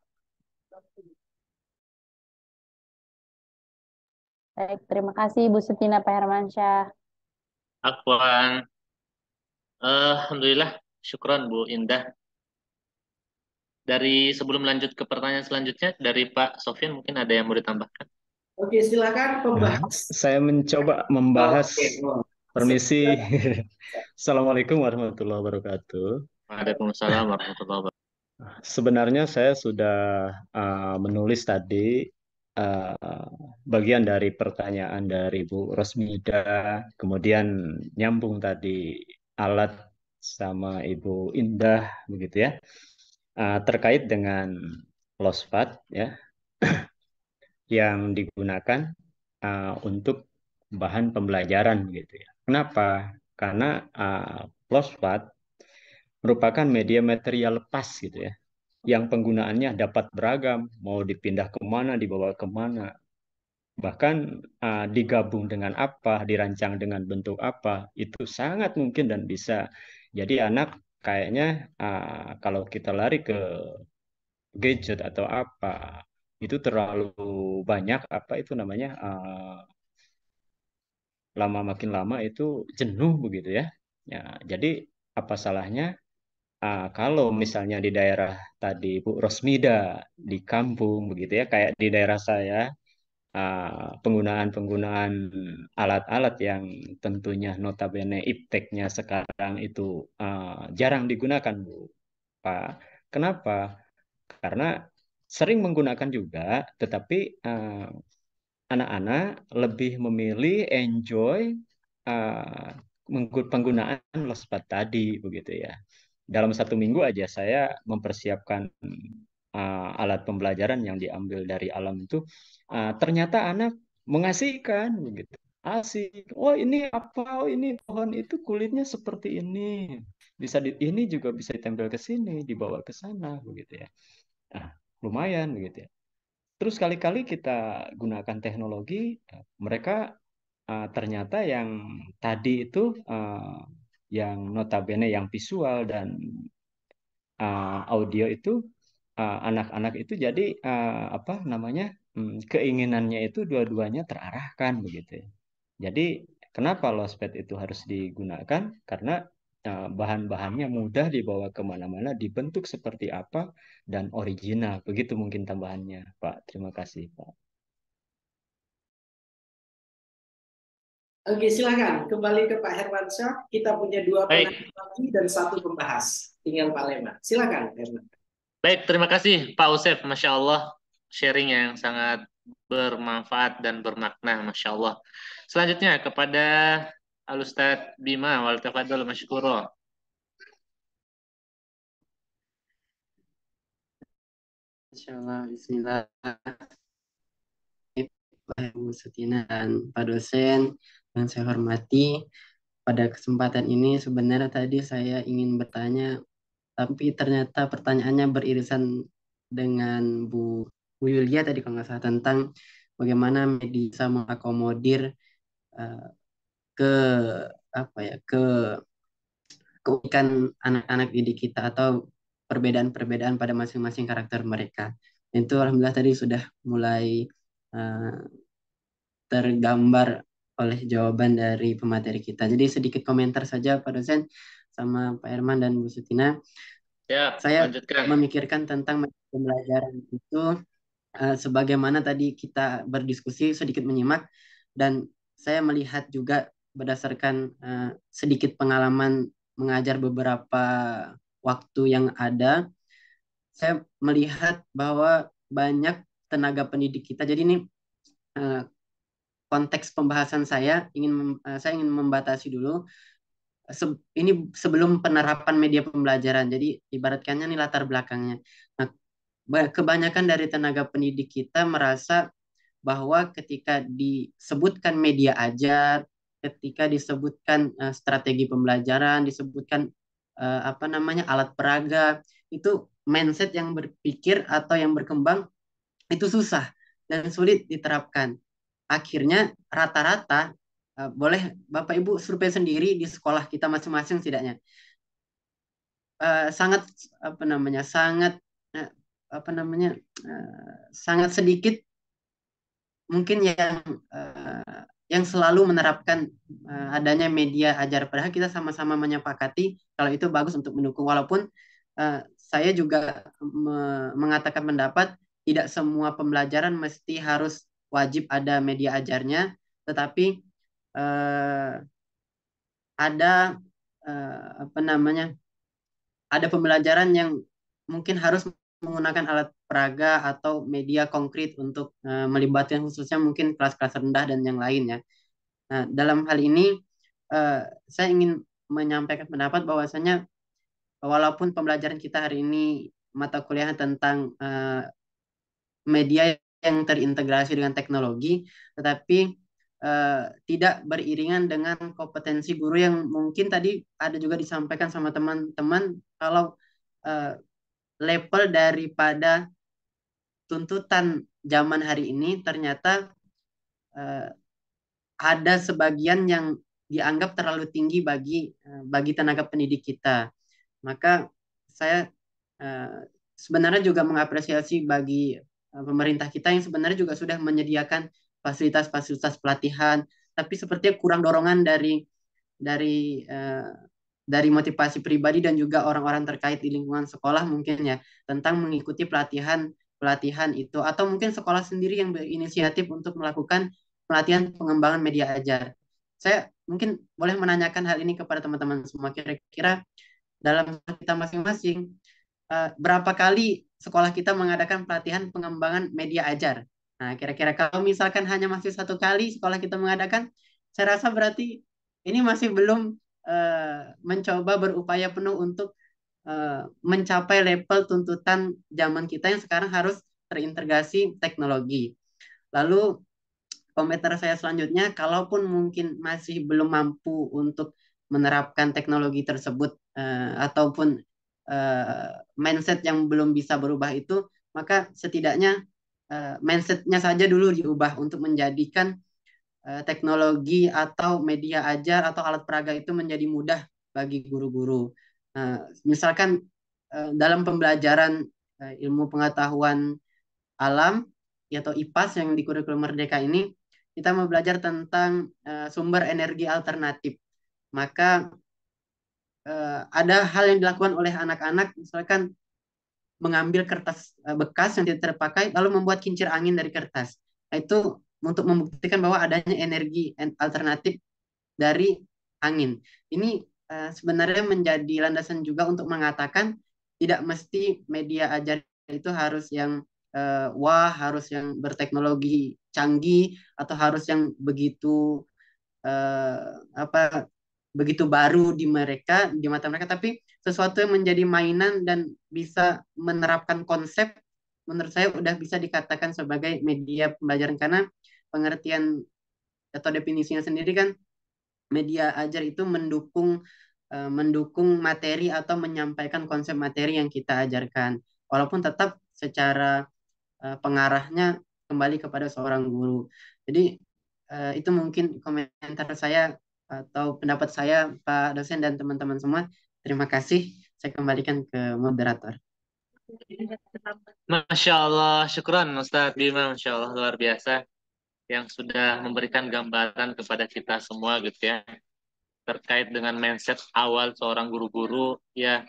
Baik, terima kasih Bu Sutina Pak Hermansyah. Afwan. Alhamdulillah, syukron Bu Indah. Dari sebelum lanjut ke pertanyaan selanjutnya, dari Pak Sofyan mungkin ada yang mau ditambahkan? Oke, silakan pembahas. Saya mencoba membahas. Oke, Permisi. Assalamualaikum warahmatullahi wabarakatuh. Waalaikumsalam warahmatullahi wabarakatuh. Sebenarnya saya sudah menulis tadi bagian dari pertanyaan dari Bu Rosmida, kemudian nyambung tadi alat sama Ibu Indah, begitu ya, terkait dengan lospad ya, yang digunakan untuk bahan pembelajaran, gitu ya. Kenapa? Karena lospad merupakan media material lepas, gitu ya, yang penggunaannya dapat beragam, mau dipindah kemana, dibawa kemana, bahkan digabung dengan apa, dirancang dengan bentuk apa, itu sangat mungkin dan bisa. Jadi anak kayaknya kalau kita lari ke gadget atau apa, itu terlalu banyak, apa itu namanya, makin lama itu jenuh, begitu ya. Ya, jadi apa salahnya kalau misalnya di daerah tadi Bu Rosmida di kampung, begitu ya, kayak di daerah saya, penggunaan-penggunaan alat-alat yang tentunya notabene ipteknya sekarang itu jarang digunakan, Bu Pak. Kenapa? Karena sering menggunakan juga, tetapi anak-anak lebih memilih enjoy uh, penggunaan lospad tadi, begitu ya. Dalam 1 minggu aja saya mempersiapkan alat pembelajaran yang diambil dari alam itu, ternyata anak mengasihkan, begitu. Asik. Oh ini apa? Oh ini pohon itu kulitnya seperti ini. Ini juga bisa ditempel ke sini, dibawa ke sana, begitu ya. Nah, lumayan, begitu ya. Terus kali-kali kita gunakan teknologi, mereka ternyata yang tadi itu, yang notabene yang visual dan audio itu, anak-anak itu jadi apa namanya, keinginannya itu dua-duanya terarahkan, begitu ya. Jadi kenapa lospad itu harus digunakan? Karena bahan-bahannya mudah dibawa kemana-mana, dibentuk seperti apa, dan original. Begitu mungkin tambahannya, Pak. Terima kasih, Pak. Oke, silakan kembali ke Pak Hermansyah. Kita punya 2 Baik, penanya lagi dan 1 pembahas. Tinggal Pak Lema. Silakan, Herman. baik, terima kasih Pak Usef. Masya Allah, sharing yang sangat bermanfaat dan bermakna, Masya Allah. Selanjutnya kepada Al-Ustadz Bima, wal tafadhol masykuro. Insyaallah, bismillah. Bu Sutina dan Pak dosen yang saya hormati, pada kesempatan ini sebenarnya tadi saya ingin bertanya, tapi ternyata pertanyaannya beririsan dengan Bu Yulia tadi kalau nggak salah, tentang bagaimana media bisa mengakomodir eh, ke apa ya, keunikan anak-anak didik kita atau perbedaan-perbedaan pada masing-masing karakter mereka. Itu alhamdulillah tadi sudah mulai eh, tergambar oleh jawaban dari pemateri kita. Jadi sedikit komentar saja Pak dosen sama Pak Herman dan Bu Sutina. Ya, Saya lanjutkan. memikirkan tentang pembelajaran itu sebagaimana tadi kita berdiskusi sedikit menyimak, dan saya melihat juga berdasarkan sedikit pengalaman mengajar beberapa waktu yang ada, saya melihat bahwa banyak tenaga pendidik kita. Jadi ini konteks pembahasan saya ingin membatasi dulu. ini sebelum penerapan media pembelajaran. Jadi ibaratkannya nih latar belakangnya. Nah, kebanyakan dari tenaga pendidik kita merasa bahwa ketika disebutkan media ajar, ketika disebutkan strategi pembelajaran, disebutkan apa namanya alat peraga, itu mindset yang berpikir atau yang berkembang itu susah dan sulit diterapkan. Akhirnya rata-rata boleh Bapak Ibu survei sendiri di sekolah kita masing-masing setidaknya sangat apa namanya eh, apa namanya sangat sedikit mungkin yang selalu menerapkan adanya media ajar. Padahal kita sama-sama menyepakati kalau itu bagus untuk mendukung. Walaupun saya juga mengatakan pendapat tidak semua pembelajaran mesti harus wajib ada media ajarnya, tetapi eh, ada apa namanya ada pembelajaran yang mungkin harus menggunakan alat peraga atau media konkret untuk melibatkan khususnya mungkin kelas-kelas rendah dan yang lainnya. Nah, dalam hal ini saya ingin menyampaikan pendapat bahwasanya walaupun pembelajaran kita hari ini mata kuliah tentang media yang terintegrasi dengan teknologi, tetapi tidak beriringan dengan kompetensi guru yang mungkin tadi ada juga disampaikan sama teman-teman kalau level daripada tuntutan zaman hari ini ternyata ada sebagian yang dianggap terlalu tinggi bagi tenaga pendidik kita. Maka saya sebenarnya juga mengapresiasi bagi pemerintah kita yang sebenarnya juga sudah menyediakan fasilitas-fasilitas pelatihan, tapi sepertinya kurang dorongan dari dari motivasi pribadi dan juga orang-orang terkait di lingkungan sekolah mungkin ya tentang mengikuti pelatihan itu atau mungkin sekolah sendiri yang berinisiatif untuk melakukan pelatihan pengembangan media ajar. Saya mungkin boleh menanyakan hal ini kepada teman-teman semua, kira-kira dalam kita masing-masing berapa kali sekolah kita mengadakan pelatihan pengembangan media ajar. Nah, kira-kira kalau misalkan hanya masih 1 kali sekolah kita mengadakan, saya rasa berarti ini masih belum mencoba berupaya penuh untuk mencapai level tuntutan zaman kita yang sekarang harus terintegrasi teknologi. Lalu komentar saya selanjutnya, kalaupun mungkin masih belum mampu untuk menerapkan teknologi tersebut ataupun mindset yang belum bisa berubah itu, maka setidaknya mindsetnya saja dulu diubah untuk menjadikan teknologi atau media ajar atau alat peraga itu menjadi mudah bagi guru-guru. Misalkan dalam pembelajaran ilmu pengetahuan alam atau IPAS yang di kurikulum Merdeka ini, kita mau belajar tentang sumber energi alternatif. Maka ada hal yang dilakukan oleh anak-anak, misalkan mengambil kertas bekas yang tidak terpakai, lalu membuat kincir angin dari kertas. Nah, itu untuk membuktikan bahwa adanya energi alternatif dari angin. Ini sebenarnya menjadi landasan juga untuk mengatakan tidak mesti media ajar itu harus yang wah, harus yang berteknologi canggih atau harus yang begitu apa begitu baru di mata mereka, tapi sesuatu yang menjadi mainan dan bisa menerapkan konsep, menurut saya udah bisa dikatakan sebagai media pembelajaran karena pengertian atau definisinya sendiri kan media ajar itu mendukung materi atau menyampaikan konsep materi yang kita ajarkan, walaupun tetap secara pengarahnya kembali kepada seorang guru. Jadi itu mungkin komentar saya atau pendapat saya, Pak dosen dan teman-teman semua. Terima kasih. Saya kembalikan ke moderator. Masya Allah, syukran Ustadz Bima, Masya Allah luar biasa yang sudah memberikan gambaran kepada kita semua gitu ya terkait dengan mindset awal seorang guru-guru ya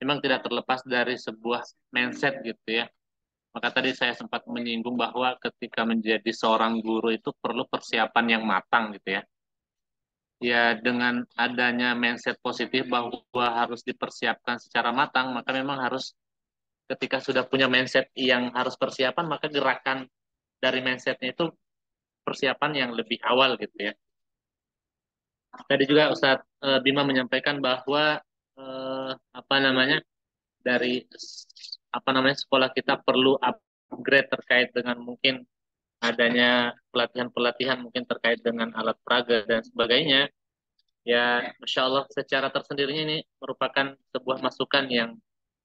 memang tidak terlepas dari sebuah mindset gitu ya. Maka tadi saya sempat menyinggung bahwa ketika menjadi seorang guru itu perlu persiapan yang matang gitu ya. Ya dengan adanya mindset positif bahwa harus dipersiapkan secara matang, maka memang harus ketika sudah punya mindset yang harus persiapan, maka gerakan dari mindsetnya itu persiapan yang lebih awal gitu ya. Tadi juga Ustadz Bima menyampaikan bahwa apa namanya dari sekolah kita perlu upgrade terkait dengan mungkin adanya pelatihan-pelatihan mungkin terkait dengan alat peraga dan sebagainya. Ya, Masya Allah, secara tersendirinya ini merupakan sebuah masukan yang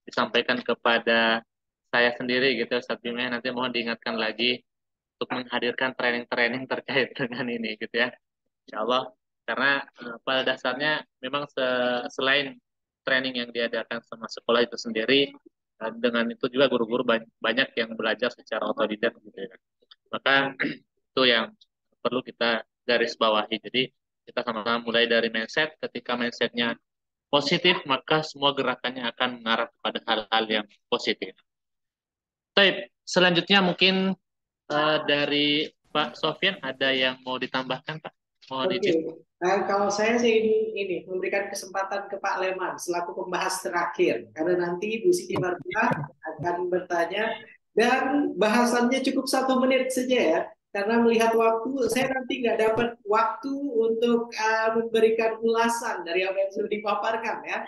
disampaikan kepada saya sendiri gitu, Ustadz Bima. Nanti mohon diingatkan lagi untuk menghadirkan training-training terkait dengan ini gitu ya. Insya Allah, karena pada dasarnya memang selain training yang diadakan sama sekolah itu sendiri, dengan itu juga guru-guru banyak yang belajar secara otodidak gitu ya. Maka itu yang perlu kita garis bawahi. Jadi kita sama-sama mulai dari mindset. Ketika mindsetnya positif, maka semua gerakannya akan mengarah kepada hal-hal yang positif. Baik, selanjutnya mungkin dari Pak Sofyan ada yang mau ditambahkan, Pak? Mohon Oke, izin. kalau saya ini memberikan kesempatan ke Pak Leman selaku pembahas terakhir, karena nanti Bu Siti Mardiah akan bertanya dan bahasannya cukup 1 menit saja ya, karena melihat waktu saya nanti nggak dapat waktu untuk memberikan ulasan dari apa yang sudah dipaparkan ya.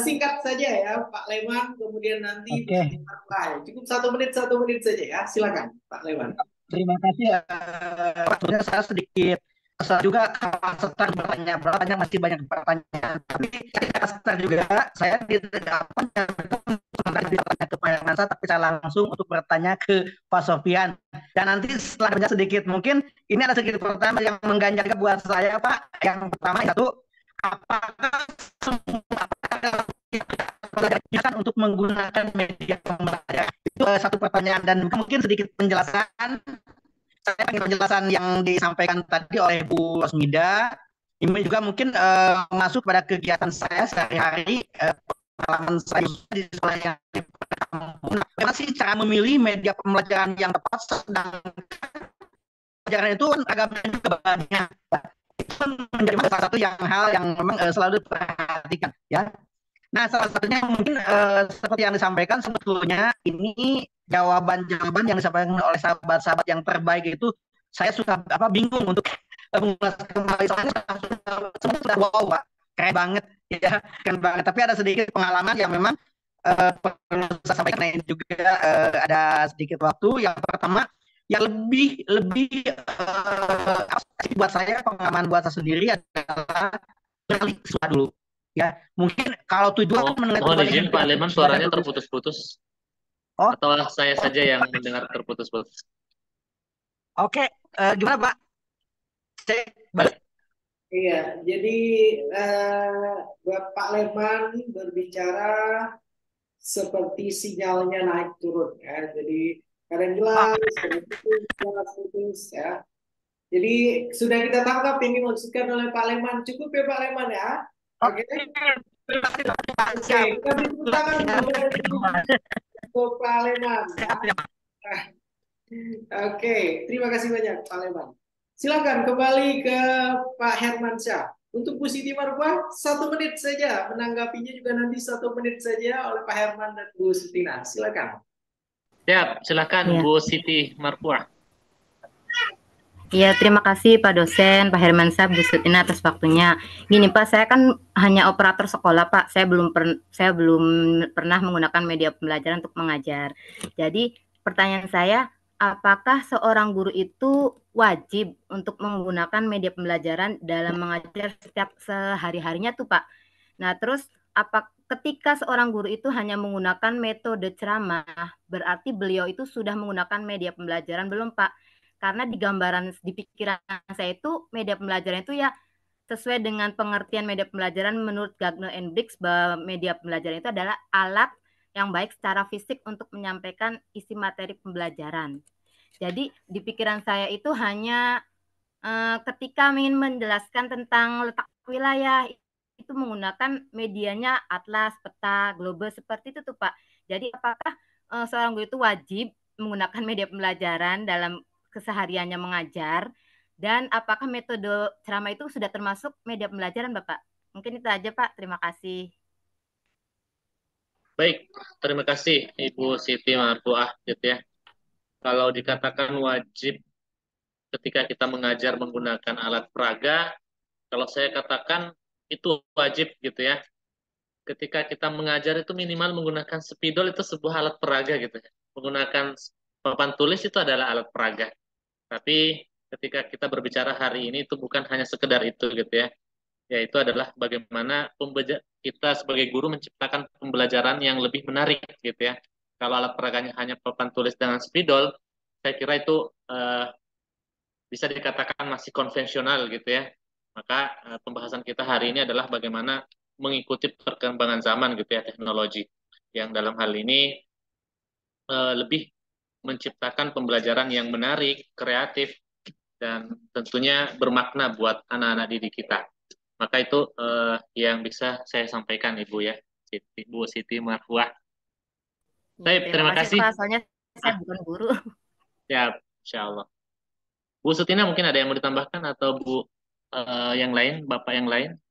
Singkat saja ya Pak Leman, kemudian nanti Bu Oke, Siti Mardiah. Cukup 1 menit saja ya, silakan Pak Leman. terima kasih. Pak. Sebenarnya saya sedikit kesal juga kalau setelah bertanya masih banyak pertanyaan. Tapi saya kesal juga, saya tidak bertanya ke Pak Hermansyah, tapi saya langsung untuk bertanya ke Pak Sofyan. Dan nanti setelah bertanya sedikit, mungkin ini ada sedikit pertanyaan yang mengganjal buat saya, Pak. Yang pertama, satu, apakah semua kan untuk menggunakan media pembelajaran? Itu satu pertanyaan, dan mungkin sedikit penjelasan. Saya ingin penjelasan yang disampaikan tadi oleh Bu Rosmida. Ini juga mungkin masuk pada kegiatan saya sehari-hari, pengalaman saya di sekolah yang bagaimana sih cara memilih media pembelajaran yang tepat, sedang pelajaran itu agak juga banyak. Itu menjadi salah satu hal yang memang selalu diperhatikan ya. Nah, salah satunya mungkin seperti yang disampaikan, sebetulnya ini jawaban-jawaban yang disampaikan oleh sahabat-sahabat yang terbaik itu saya suka bingung untuk mengulas kembali, soalnya semua sudah wow, Pak, keren banget ya, keren banget. Tapi ada sedikit pengalaman yang memang perlu saya sampaikan. Ini juga ada sedikit waktu. Yang pertama, yang lebih buat saya, pengalaman buat saya sendiri adalah beralih dulu. Ya, mungkin kalau tujuan Mohon izin Pak Leman, suaranya terputus-putus. Atau saya saja yang mendengar terputus-putus. Oke, gimana Pak? Cek balik. Iya, jadi Pak Leman berbicara seperti sinyalnya naik turun ya. Jadi kadang jelas, kadang putus ya. Jadi sudah kita tangkap ini maksudkan oleh Pak Leman. Cukup ya Pak Leman ya. Oke. Oke, kita beri tepuk tangan untuk Pak Leman. Ya. Oke, terima kasih banyak Pak Leman. Silakan kembali ke Pak Hermansyah. Untuk Bu Siti Mardiah 1 menit saja, menanggapinya juga nanti 1 menit saja oleh Pak Herman dan Bu Sutina. Silakan. Ya, silakan Bu Siti Mardiah. Ya, terima kasih Pak dosen, Pak Hermansyah, Bu Sutina atas waktunya. Gini Pak, saya kan hanya operator sekolah Pak. Saya belum pernah menggunakan media pembelajaran untuk mengajar. Jadi pertanyaan saya, apakah seorang guru itu wajib untuk menggunakan media pembelajaran dalam mengajar setiap sehari-harinya tuh Pak? Nah terus ketika seorang guru itu hanya menggunakan metode ceramah, berarti beliau itu sudah menggunakan media pembelajaran belum Pak? Karena di pikiran saya itu media pembelajaran itu ya sesuai dengan pengertian media pembelajaran menurut Gagner and Briggs, bahwa media pembelajaran itu adalah alat yang baik secara fisik untuk menyampaikan isi materi pembelajaran. Jadi di pikiran saya itu hanya ketika ingin menjelaskan tentang letak wilayah itu menggunakan medianya atlas, peta, global seperti itu tuh Pak. Jadi apakah seorang guru itu wajib menggunakan media pembelajaran dalam kesehariannya mengajar, dan apakah metode ceramah itu sudah termasuk media pembelajaran Bapak? Mungkin itu aja Pak, terima kasih. Baik, terima kasih Ibu Siti Mardiah gitu ya. Kalau dikatakan wajib ketika kita mengajar menggunakan alat peraga, kalau saya katakan itu wajib gitu ya. Ketika kita mengajar itu minimal menggunakan spidol, itu sebuah alat peraga gitu ya. Menggunakan papan tulis itu adalah alat peraga. Tapi ketika kita berbicara hari ini itu bukan hanya sekedar itu gitu ya. Yaitu adalah bagaimana kita sebagai guru menciptakan pembelajaran yang lebih menarik gitu ya. Kalau alat peraganya hanya papan tulis dengan spidol, saya kira itu bisa dikatakan masih konvensional gitu ya. Maka pembahasan kita hari ini adalah bagaimana mengikuti perkembangan zaman gitu ya, teknologi. Yang dalam hal ini lebih menciptakan pembelajaran yang menarik, kreatif, dan tentunya bermakna buat anak-anak didik kita. Maka itu yang bisa saya sampaikan Ibu ya, Bu Siti Marfuah. Baik, terima kasih. Pak, soalnya saya bukan guru. Ya, insya Allah. Bu Sutina mungkin ada yang mau ditambahkan atau Bu yang lain, Bapak yang lain?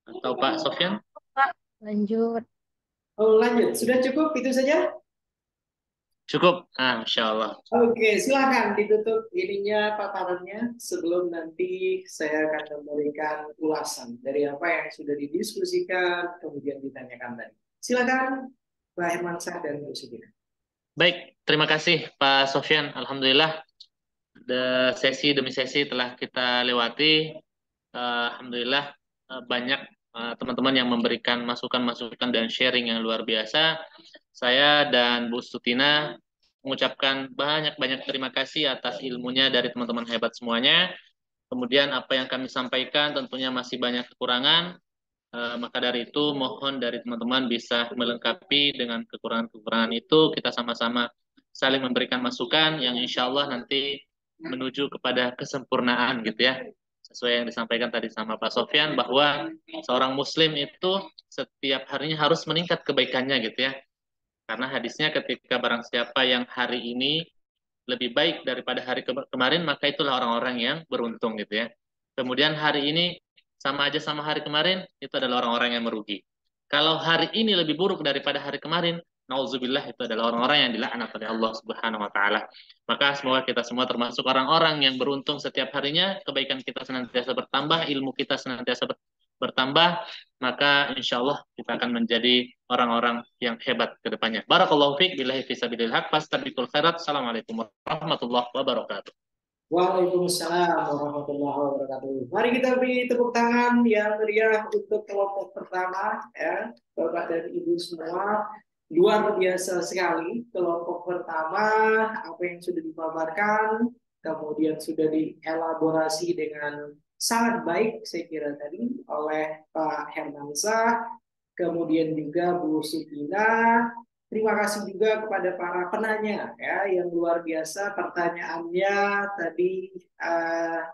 Atau Pak Sofyan? Pak, lanjut. Oh, lanjut. Sudah cukup itu saja? Cukup. Insya Allah. Oke, silakan ditutup ininya paparannya sebelum nanti saya akan memberikan ulasan dari apa yang sudah didiskusikan kemudian ditanyakan tadi. Silakan Pak Hermansyah dan Bu Sutina. Baik, terima kasih Pak Sofyan. Alhamdulillah sesi demi sesi telah kita lewati. Alhamdulillah banyak teman-teman yang memberikan masukan-masukan dan sharing yang luar biasa. Saya dan Bu Sutina mengucapkan banyak-banyak terima kasih atas ilmunya dari teman-teman hebat semuanya. Kemudian apa yang kami sampaikan tentunya masih banyak kekurangan. Maka dari itu mohon dari teman-teman bisa melengkapi dengan kekurangan-kekurangan itu. Kita sama-sama saling memberikan masukan yang insya Allah nanti menuju kepada kesempurnaan gitu ya. Sesuai yang disampaikan tadi sama Pak Sofyan, bahwa seorang muslim itu setiap harinya harus meningkat kebaikannya gitu ya. Karena hadisnya ketika barang siapa yang hari ini lebih baik daripada hari kemarin, maka itulah orang-orang yang beruntung gitu ya. Kemudian hari ini sama aja sama hari kemarin, itu adalah orang-orang yang merugi. Kalau hari ini lebih buruk daripada hari kemarin, nauzubillah, itu adalah orang-orang yang dilaknat oleh Allah Subhanahu wa taala. Maka semoga kita semua termasuk orang-orang yang beruntung setiap harinya, kebaikan kita senantiasa bertambah, ilmu kita senantiasa bertambah, maka insya Allah kita akan menjadi orang-orang yang hebat ke depannya. Barakallahu fiik, billahi fisabilil haq, fastabiqul khairat. Assalamualaikum warahmatullahi wabarakatuh. Waalaikumsalam warahmatullahi wabarakatuh. Mari kita beri tepuk tangan yang meriah untuk kelompok pertama ya, Bapak dan Ibu semua. Luar biasa sekali kelompok pertama, apa yang sudah dipaparkan, kemudian sudah dielaborasi dengan sangat baik saya kira tadi oleh Pak Hermansyah, kemudian juga Bu Sutina. Terima kasih juga kepada para penanya ya, yang luar biasa pertanyaannya tadi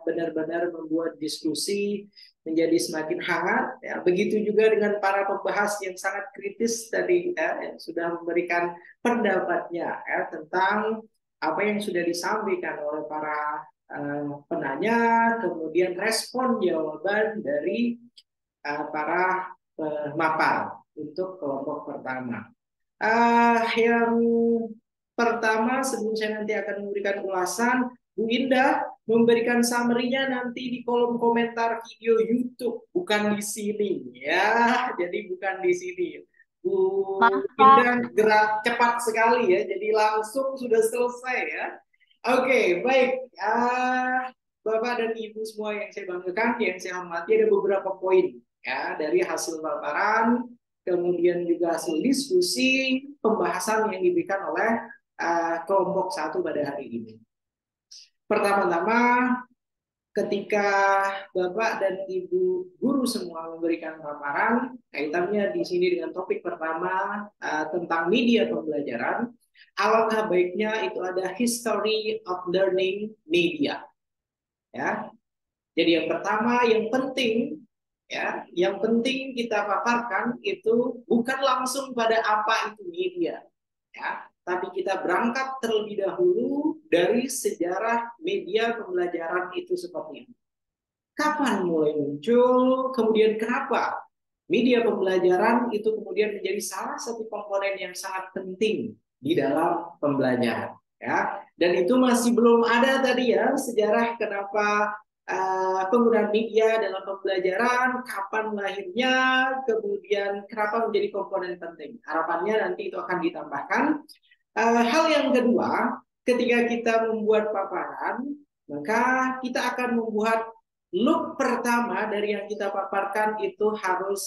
benar-benar membuat diskusi menjadi semakin hangat ya. Begitu juga dengan para pembahas yang sangat kritis tadi ya, yang sudah memberikan pendapatnya ya, tentang apa yang sudah disampaikan oleh para penanya, kemudian respon jawaban dari para pemapar untuk kelompok pertama. Yang pertama, sebelum saya nanti akan memberikan ulasan, Bu Indah memberikan summary-nya nanti di kolom komentar video YouTube, bukan di sini ya. Jadi bukan di sini. Bu Indah gerak cepat sekali ya, jadi langsung sudah selesai ya. Oke, baik. Bapak dan Ibu semua yang saya banggakan, yang saya hormati, ada beberapa poin ya dari hasil paparan, kemudian juga hasil diskusi, pembahasan yang diberikan oleh kelompok 1 pada hari ini. Pertama-tama, ketika Bapak dan Ibu guru semua memberikan paparan, kaitannya di sini dengan topik pertama tentang media pembelajaran, alangkah baiknya itu ada history of learning media. Ya. Jadi yang pertama, yang penting ya, yang penting kita paparkan itu bukan langsung pada apa itu media, ya, tapi kita berangkat terlebih dahulu dari sejarah media pembelajaran itu seperti ini. Kapan mulai muncul, kemudian kenapa media pembelajaran itu kemudian menjadi salah satu komponen yang sangat penting di dalam pembelajaran, ya. Dan itu masih belum ada tadi ya sejarah kenapa penggunaan media dalam pembelajaran, kapan lahirnya, kemudian kenapa menjadi komponen penting. Harapannya nanti itu akan ditambahkan. Hal yang kedua, ketika kita membuat paparan, maka kita akan membuat loop pertama dari yang kita paparkan itu harus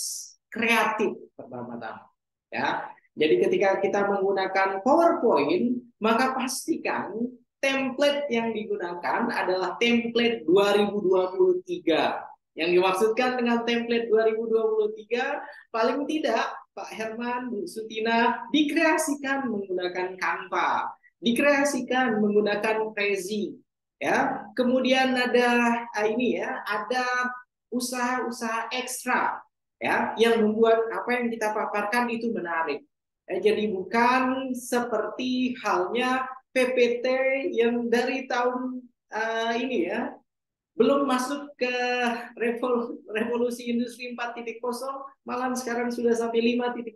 kreatif pertama-tama. Ya, jadi ketika kita menggunakan PowerPoint, maka pastikan template yang digunakan adalah template 2023. Yang dimaksudkan dengan template 2023, paling tidak Pak Herman, Bu Sutina, dikreasikan menggunakan Canva, dikreasikan menggunakan Prezi, ya. Kemudian ada ini ya, ada usaha-usaha ekstra, ya, yang membuat apa yang kita paparkan itu menarik. Jadi bukan seperti halnya PPT yang dari tahun ini ya, belum masuk ke revolusi industri 4.0, malah sekarang sudah sampai 5.0,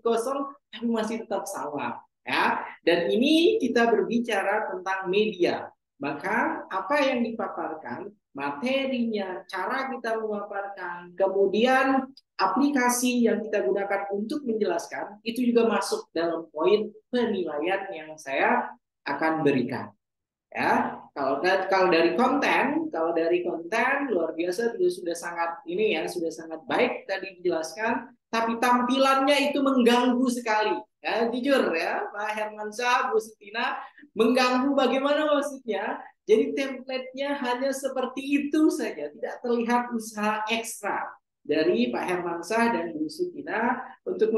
tapi masih tetap sama. Ya, dan ini kita berbicara tentang media. Maka apa yang dipaparkan, materinya, cara kita memaparkan, kemudian aplikasi yang kita gunakan untuk menjelaskan, itu juga masuk dalam poin penilaian yang saya akan berikan. Ya, kalau dari konten luar biasa, sudah sangat ini ya, sudah sangat baik tadi dijelaskan, tapi tampilannya itu mengganggu sekali. Ya, jujur ya, Pak Hermansyah, Bu Sutina, mengganggu bagaimana maksudnya? Jadi template-nya hanya seperti itu saja, tidak terlihat usaha ekstra dari Pak Hermansyah dan Bu Sutina untuk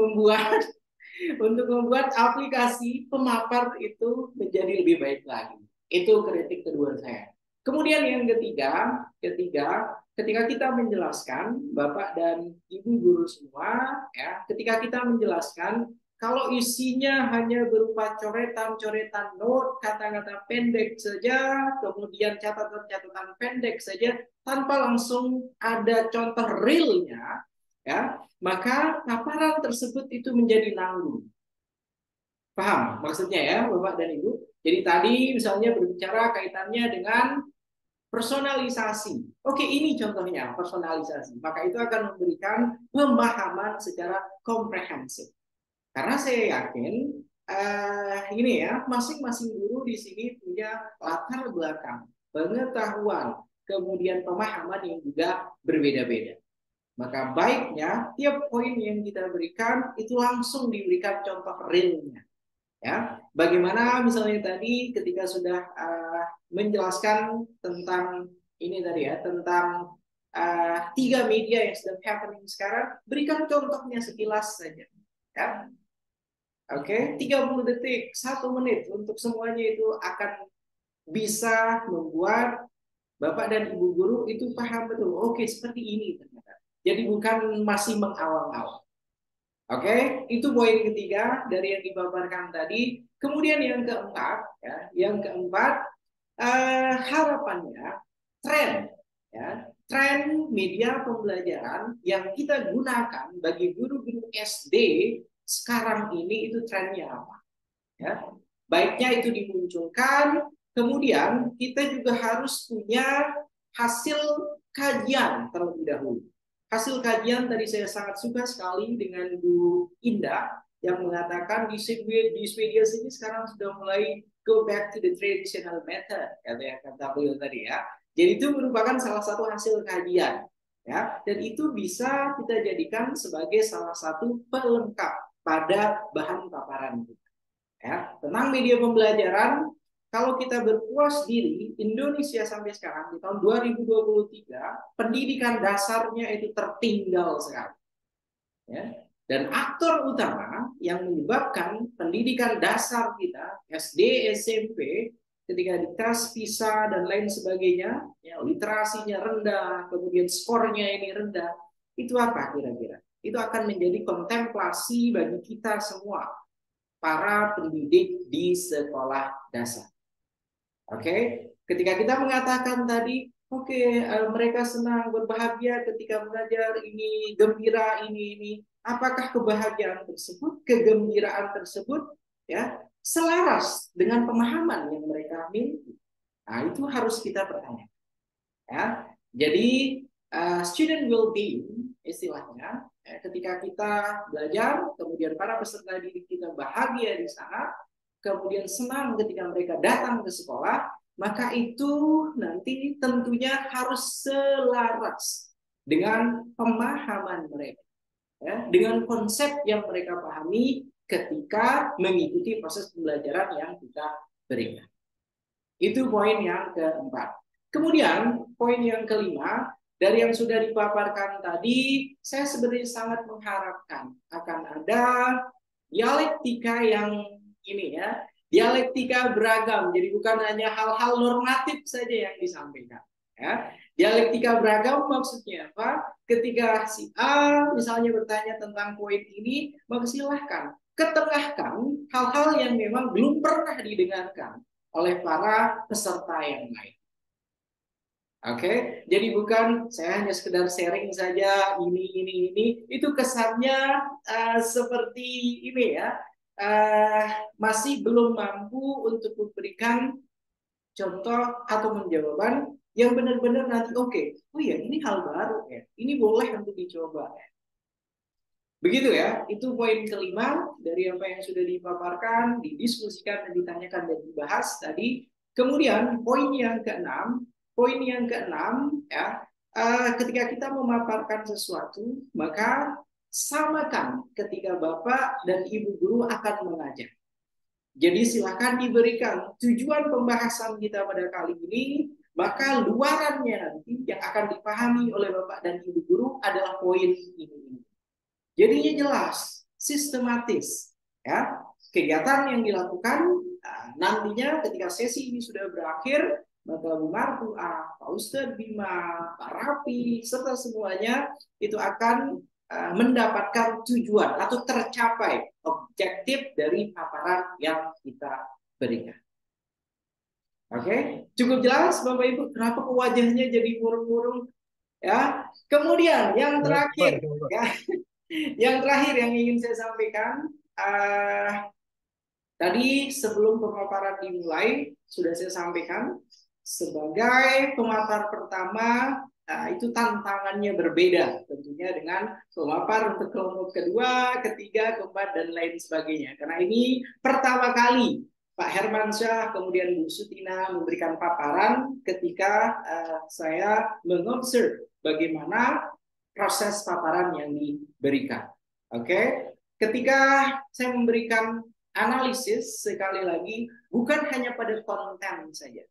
membuat aplikasi pemapar itu menjadi lebih baik lagi. Itu kritik kedua saya. Kemudian yang ketiga, ketika kita menjelaskan, Bapak dan Ibu guru semua, ya, ketika kita menjelaskan, kalau isinya hanya berupa coretan-coretan note, kata-kata pendek saja, kemudian catatan-catatan pendek saja, tanpa langsung ada contoh realnya, ya, maka paparan tersebut itu menjadi nanggung. Paham maksudnya ya, Bapak dan Ibu? Jadi tadi misalnya berbicara kaitannya dengan personalisasi. Oke, ini contohnya personalisasi. Maka itu akan memberikan pemahaman secara komprehensif. Karena saya yakin ini ya, masing-masing guru di sini punya latar belakang, pengetahuan, kemudian pemahaman yang juga berbeda-beda. Maka baiknya tiap poin yang kita berikan itu langsung diberikan contoh realnya. Ya, bagaimana misalnya tadi ketika sudah menjelaskan tentang ini tadi ya, tentang 3 media yang sedang happening sekarang, berikan contohnya sekilas saja. Ya. Oke, 30 detik, 1 menit untuk semuanya itu akan bisa membuat Bapak dan Ibu guru itu paham betul. Oke, seperti ini ternyata. Jadi bukan masih mengawang-awang. Oke, itu poin ketiga dari yang dipaparkan tadi. Kemudian yang keempat, ya, harapannya tren, ya, tren media pembelajaran yang kita gunakan bagi guru-guru SD sekarang ini itu trennya apa? Ya, baiknya itu dimunculkan. Kemudian kita juga harus punya hasil kajian terlebih dahulu. Hasil kajian tadi saya sangat suka sekali dengan Bu Indah yang mengatakan di media sini sekarang sudah mulai go back to the traditional method, kata beliau tadi ya. Jadi itu merupakan salah satu hasil kajian, ya, dan itu bisa kita jadikan sebagai salah satu pelengkap pada bahan paparan kita. Ya, tentang media pembelajaran. Kalau kita berpuas diri, Indonesia sampai sekarang di tahun 2023, pendidikan dasarnya itu tertinggal sekali. Ya. Dan aktor utama yang menyebabkan pendidikan dasar kita, SD, SMP, ketika dites PISA dan lain sebagainya, ya, literasinya rendah, kemudian skornya ini rendah, itu apa kira-kira? Itu akan menjadi kontemplasi bagi kita semua, para pendidik di sekolah dasar. Oke, ketika kita mengatakan tadi, mereka senang, berbahagia ketika belajar, ini gembira, ini, apakah kebahagiaan tersebut, kegembiraan tersebut, ya, selaras dengan pemahaman yang mereka miliki? Nah, itu harus kita pertanyakan. Ya, Jadi student well-being istilahnya, ketika kita belajar, kemudian para peserta didik kita bahagia di sana, kemudian senang ketika mereka datang ke sekolah, maka itu nanti tentunya harus selaras dengan pemahaman mereka, ya, dengan konsep yang mereka pahami ketika mengikuti proses pembelajaran yang kita berikan. Itu poin yang keempat. Kemudian poin yang kelima, dari yang sudah dipaparkan tadi, saya sebenarnya sangat mengharapkan akan ada dialektika yang ini ya, dialektika beragam. Jadi bukan hanya hal-hal normatif saja yang disampaikan. Ya. Dialektika beragam maksudnya apa? Ketika si A misalnya bertanya tentang poin ini, maka silahkan ketengahkan hal-hal yang memang belum pernah didengarkan oleh para peserta yang lain. Oke, jadi bukan saya hanya sekedar sharing saja ini, itu kesannya seperti ini ya, masih belum mampu untuk memberikan contoh atau jawaban yang benar-benar nanti oke, oh ya ini hal baru ya, ini boleh untuk dicoba ya. Begitu ya, itu poin kelima dari apa yang sudah dipaparkan, didiskusikan, dan ditanyakan dan dibahas tadi. Kemudian poin yang keenam ya, ketika kita memaparkan sesuatu, maka samakan ketika Bapak dan Ibu guru akan mengajar. Jadi silakan diberikan tujuan pembahasan kita pada kali ini, maka luarannya nanti yang akan dipahami oleh Bapak dan Ibu guru adalah poin ini. Jadinya jelas, sistematis, ya. Kegiatan yang dilakukan nantinya ketika sesi ini sudah berakhir, maka Bu Marfuah, Pak Ustadz Bima, Pak Rapi, serta semuanya itu akan mendapatkan tujuan atau tercapai objektif dari paparan yang kita berikan. Oke, cukup jelas Bapak Ibu, kenapa wajahnya jadi murung-murung? Ya, kemudian yang terakhir, ya. Yang terakhir yang ingin saya sampaikan, tadi sebelum pemaparan dimulai sudah saya sampaikan sebagai pemapar pertama itu tantangannya berbeda tentunya dengan pemapar untuk kelompok kedua, ketiga, keempat dan lain sebagainya. Karena ini pertama kali Pak Hermansyah kemudian Bu Sutina memberikan paparan ketika saya mengobserv bagaimana proses paparan yang diberikan. Oke, ketika saya memberikan analisis sekali lagi bukan hanya pada konten saja,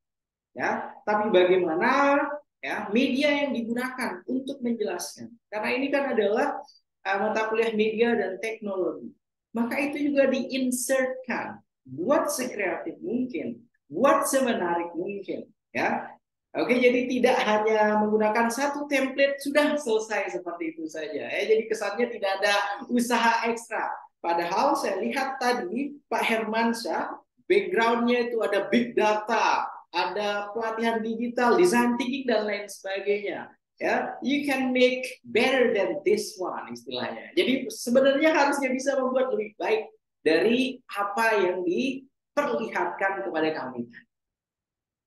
ya, tapi bagaimana ya media yang digunakan untuk menjelaskan. Karena ini kan adalah mata kuliah media dan teknologi, maka itu juga diinsertkan, buat sekreatif mungkin, buat semenarik mungkin, ya. Oke, jadi tidak hanya menggunakan satu template sudah selesai seperti itu saja. Jadi kesannya tidak ada usaha ekstra. Padahal saya lihat tadi Pak Hermansyah, backgroundnya itu ada big data, ada pelatihan digital, design thinking dan lain sebagainya. Ya, you can make better than this one istilahnya. Jadi sebenarnya harusnya bisa membuat lebih baik dari apa yang diperlihatkan kepada kami.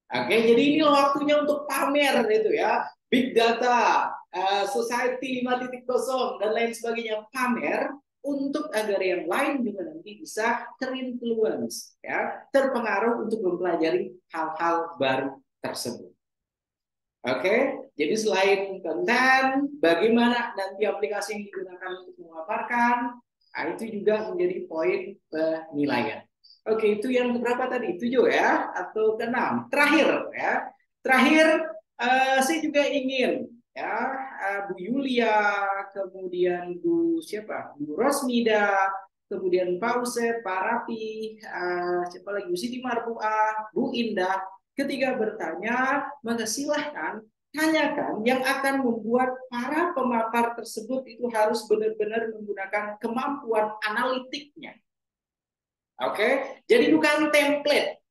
Oke, jadi ini waktunya untuk pamer itu ya, big data, society 5.0 dan lain sebagainya, pamer untuk agar yang lain juga nanti bisa terinfluence, ya, terpengaruh untuk mempelajari hal-hal baru tersebut. Oke, jadi selain konten, bagaimana nanti aplikasi yang digunakan untuk memaparkan, itu juga menjadi poin penilaian. Oke, itu yang berapa tadi? 7 ya? Atau ke-6? Terakhir ya. Terakhir, saya juga ingin ya Bu Yulia, kemudian Bu siapa? Bu Rosmida, kemudian Pak Usep, Pak Rapi, siapa lagi? Bu Siti Marfuah, Bu Indah, ketika bertanya, maka silahkan tanyakan yang akan membuat para pemapar tersebut itu harus benar-benar menggunakan kemampuan analitiknya. Oke, jadi bukan template.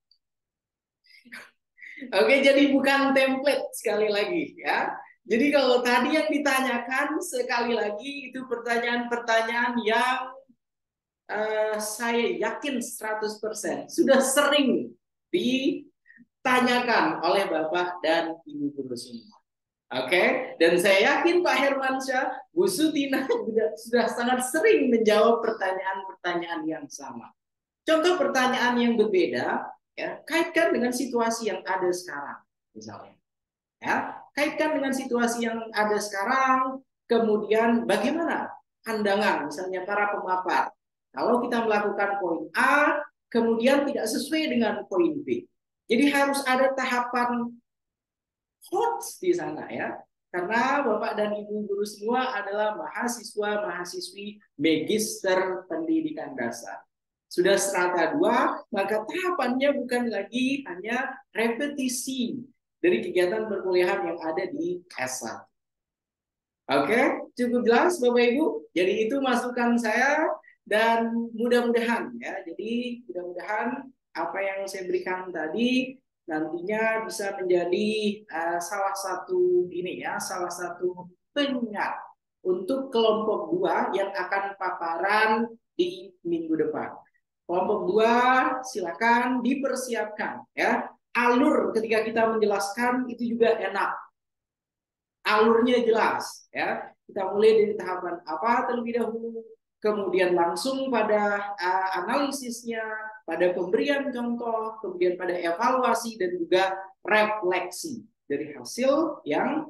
Oke, jadi bukan template sekali lagi ya. Jadi kalau tadi yang ditanyakan sekali lagi itu pertanyaan-pertanyaan yang saya yakin 100% sudah sering ditanyakan oleh Bapak dan Ibu guru semua. Oke, dan saya yakin Pak Hermansyah, Bu Sutina sudah sangat sering menjawab pertanyaan-pertanyaan yang sama. Contoh pertanyaan yang berbeda, ya, kaitkan dengan situasi yang ada sekarang, misalnya. Ya, kaitkan dengan situasi yang ada sekarang, kemudian bagaimana pandangan, misalnya para pemapar. Kalau kita melakukan poin A, kemudian tidak sesuai dengan poin B. Jadi harus ada tahapan HOTS di sana ya. Karena Bapak dan Ibu guru semua adalah mahasiswa-mahasiswi Magister Pendidikan Dasar. Sudah strata 2, maka tahapannya bukan lagi hanya repetisi dari kegiatan perkuliahan yang ada di S1. Oke, cukup jelas Bapak Ibu? Jadi itu masukan saya dan mudah-mudahan ya. Jadi mudah-mudahan apa yang saya berikan tadi nantinya bisa menjadi salah satu salah satu pengingat untuk kelompok 2 yang akan paparan di minggu depan. Kelompok 2 silakan dipersiapkan ya. Alur ketika kita menjelaskan itu juga enak. Alurnya jelas ya. Kita mulai dari tahapan apa terlebih dahulu, kemudian langsung pada analisisnya, pada pemberian contoh, kemudian pada evaluasi dan juga refleksi dari hasil yang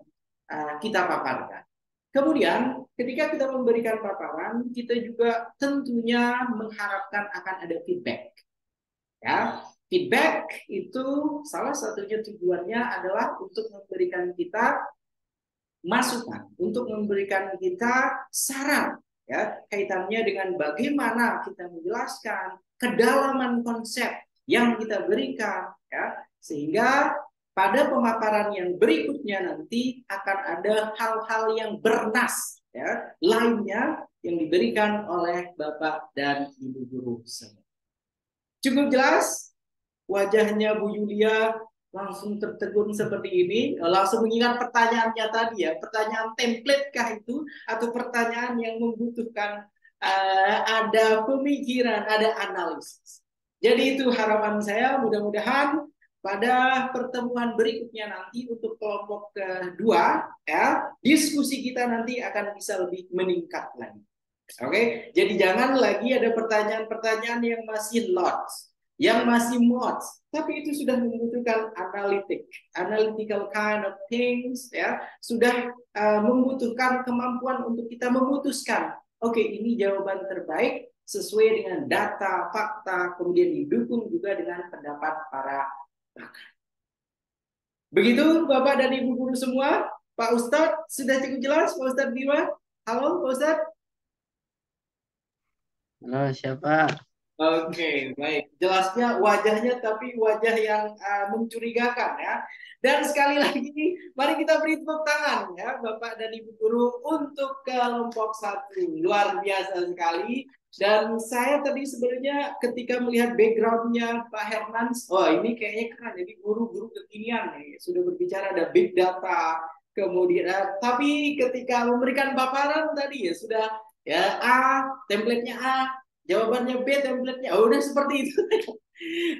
kita paparkan. Kemudian ketika kita memberikan paparan, kita juga tentunya mengharapkan akan ada feedback. Ya, feedback itu salah satunya tujuannya adalah untuk memberikan kita masukan, untuk memberikan kita saran ya, kaitannya dengan bagaimana kita menjelaskan kedalaman konsep yang kita berikan ya, sehingga pada pemaparan yang berikutnya nanti akan ada hal-hal yang bernas ya, lainnya yang diberikan oleh Bapak dan Ibu guru semua. Cukup jelas? Wajahnya Bu Yulia langsung tertegun seperti ini, langsung mengingat pertanyaannya tadi ya, pertanyaan template kah itu atau pertanyaan yang membutuhkan ada pemikiran, ada analisis. Jadi itu harapan saya, mudah-mudahan pada pertemuan berikutnya nanti untuk kelompok kedua ya, diskusi kita nanti akan bisa lebih meningkat lagi. Oke, jadi jangan lagi ada pertanyaan-pertanyaan yang masih lots, yang masih mods, tapi itu sudah membutuhkan analytical kind of things ya, sudah membutuhkan kemampuan untuk kita memutuskan, oke, ini jawaban terbaik sesuai dengan data, fakta, kemudian didukung juga dengan pendapat para pakar. Begitu Bapak dan Ibu guru semua. Pak Ustadz sudah cukup jelas, Pak Ustadz Bima? Halo Pak Ustadz. Halo, siapa? Oke, baik. Jelasnya wajahnya tapi wajah yang mencurigakan ya. Dan sekali lagi, mari kita beri tepuk tangan ya Bapak dan Ibu guru untuk kelompok 1. Luar biasa sekali. Dan saya tadi sebenarnya ketika melihat backgroundnya Pak Herman, oh ini kayaknya keren. Jadi guru-guru kekinian nih, sudah berbicara ada big data. Kemudian, tapi ketika memberikan paparan tadi ya sudah ya template-nya A, jawabannya B, template-nya udah seperti itu.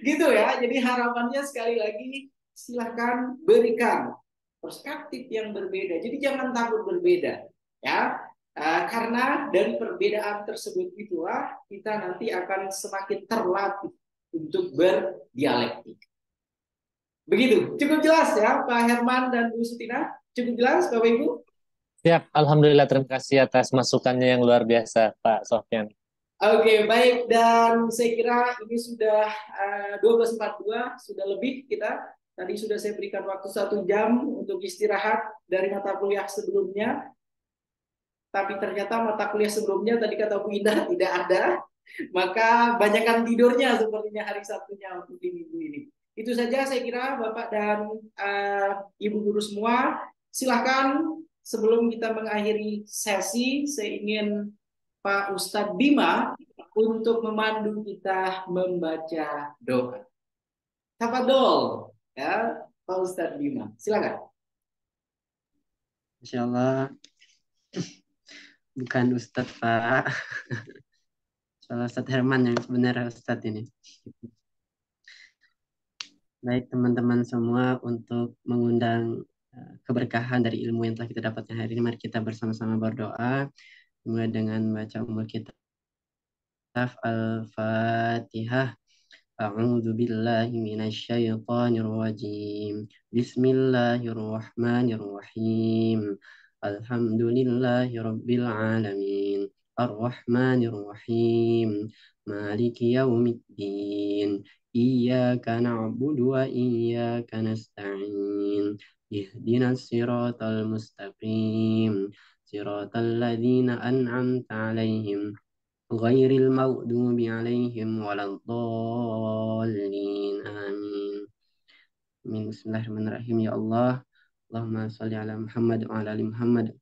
Gitu ya. Jadi harapannya sekali lagi silahkan berikan perspektif yang berbeda. Jadi jangan takut berbeda ya. Karena dari perbedaan tersebut itulah kita nanti akan semakin terlatih untuk berdialektik. Begitu. Cukup jelas ya Pak Herman dan Bu Sutina? Cukup jelas Bapak Ibu? Siap, Alhamdulillah, terima kasih atas masukannya yang luar biasa, Pak Sofyan. Oke, baik. Dan saya kira ini sudah 12.42, sudah lebih kita. Tadi sudah saya berikan waktu 1 jam untuk istirahat dari mata kuliah sebelumnya. Tapi ternyata mata kuliah sebelumnya tadi kata Bu Indah tidak ada. Maka banyakkan tidurnya sepertinya hari Sabtunya untuk di minggu ini. Itu saja saya kira Bapak dan Ibu guru semua. Silahkan sebelum kita mengakhiri sesi, saya ingin Pak Ustadz Bima untuk memandu kita membaca doa. Tafadhol ya Pak Ustadz Bima. Silakan. Insya Allah bukan Ustadz Pak. Salah Ustadz Herman yang sebenarnya Ustadz ini. Baik teman-teman semua, untuk mengundang keberkahan dari ilmu yang telah kita dapatkan hari ini. Mari kita bersama-sama berdoa mulai dengan baca umul kitab Al-Fatihah. A'udzu billahi minasyaitonir rajim. Bismillahirrahmanirrahim. Alhamdulillahi rabbil alamin. Ar-Rahmanir Rahim. Maliki yaumiddin. Iyyaka na'budu wa iyyaka nasta'in. Ihdinas siratal mustaqim. Siratal ladzina an'amta 'alaihim غير المغضوب عليهم ولا الضالين آمين. Bismillahirrahmanirrahim. Ya Allah, Allahumma salli ala Muhammad wa ala ali Muhammad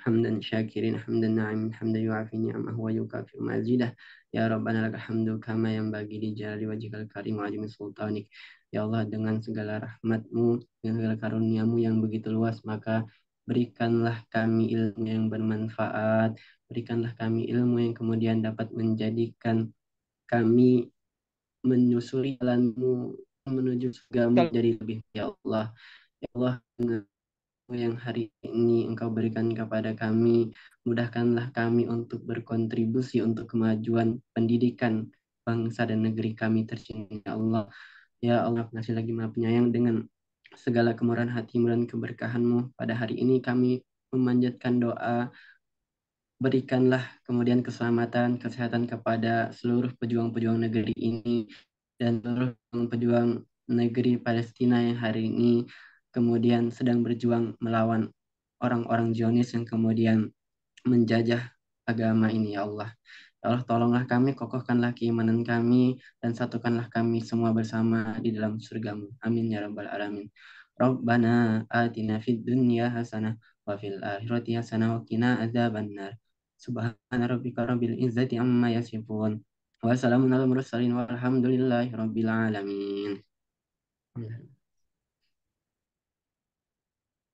hamdan syakirin hamdan na'imin hamdan yu'afi ni'amahu wa yukafi mazidah. Ya Rabbana lakal hamdu kama yanbaghi li jalali wajhikal karim wa azimi sultanik. Ya Allah, dengan segala rahmat-Mu, dengan segala karunia-Mu yang begitu luas, maka berikanlah kami ilmu yang bermanfaat, berikanlah kami ilmu yang kemudian dapat menjadikan kami menyusuri jalan-Mu menuju surga-Mu jadi lebih. Ya Allah, ya Allah, dengan yang hari ini Engkau berikan kepada kami, mudahkanlah kami untuk berkontribusi untuk kemajuan pendidikan bangsa dan negeri kami tercinta. Ya Allah, ya Allah, masih lagi Maha Penyayang, dengan segala kemurahan hati-Mu dan keberkahan-Mu pada hari ini kami memanjatkan doa, berikanlah kemudian keselamatan, kesehatan kepada seluruh pejuang-pejuang negeri ini dan seluruh pejuang negeri Palestina yang hari ini kemudian sedang berjuang melawan orang-orang Zionis yang kemudian menjajah agama ini. Ya Allah, ya Allah, tolonglah kami, kokohkanlah keimanan kami, dan satukanlah kami semua bersama di dalam surga-Mu. Amin ya rabbal alamin. Rabbana atina fid dunya hasanah wa fil akhirati hasanah wa qina adzabannar. Subhana rabbika rabbil izzati amma yasifun. Wassalamun ala mursalin walhamdulillahi rabbil alamin.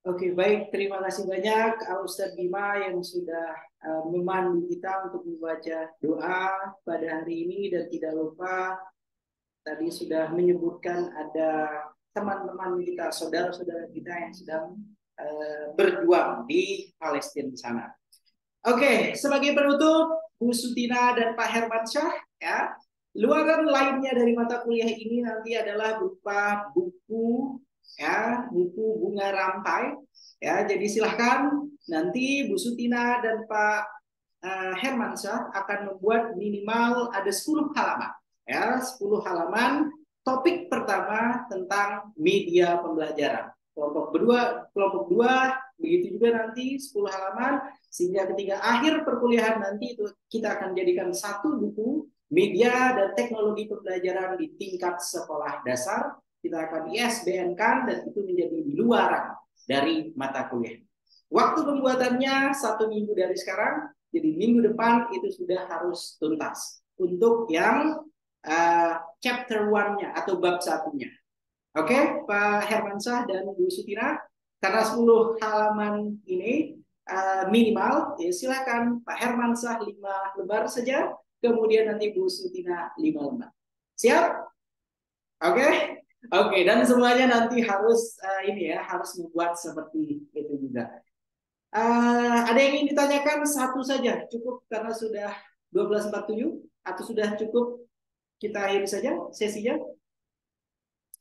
Oke, baik. Terima kasih banyak Ustadz Bima yang sudah memandu kita untuk membaca doa pada hari ini, dan tidak lupa tadi sudah menyebutkan ada teman-teman kita, saudara-saudara kita yang sedang berjuang di Palestina sana. Oke, sebagai penutup, Bu Sutina dan Pak Hermansyah, ya, luaran lainnya dari mata kuliah ini nanti adalah berupa buku, ya, buku bunga rampai, ya. Jadi silahkan nanti Bu Sutina dan Pak Hermansyah akan membuat minimal ada 10 halaman, ya, 10 halaman. Topik pertama tentang media pembelajaran. Kelompok dua, begitu juga nanti 10 halaman, sehingga ketika akhir perkuliahan nanti itu kita akan jadikan satu buku media dan teknologi pembelajaran di tingkat sekolah dasar. Kita akan ISBN-kan dan itu menjadi luaran dari mata kuliah. Waktu pembuatannya 1 minggu dari sekarang, jadi minggu depan itu sudah harus tuntas untuk yang chapter 1-nya atau bab 1-nya. Oke, Pak Hermansyah dan Bu Sutina, karena 10 halaman ini minimal, ya silakan Pak Hermansyah 5 lembar saja, kemudian nanti Bu Sutina 5 lembar. Siap? Oke? Oke, dan semuanya nanti harus harus membuat seperti itu juga. Ada yang ingin ditanyakan? Satu saja cukup karena sudah 12.47, atau sudah cukup kita akhiri saja sesinya?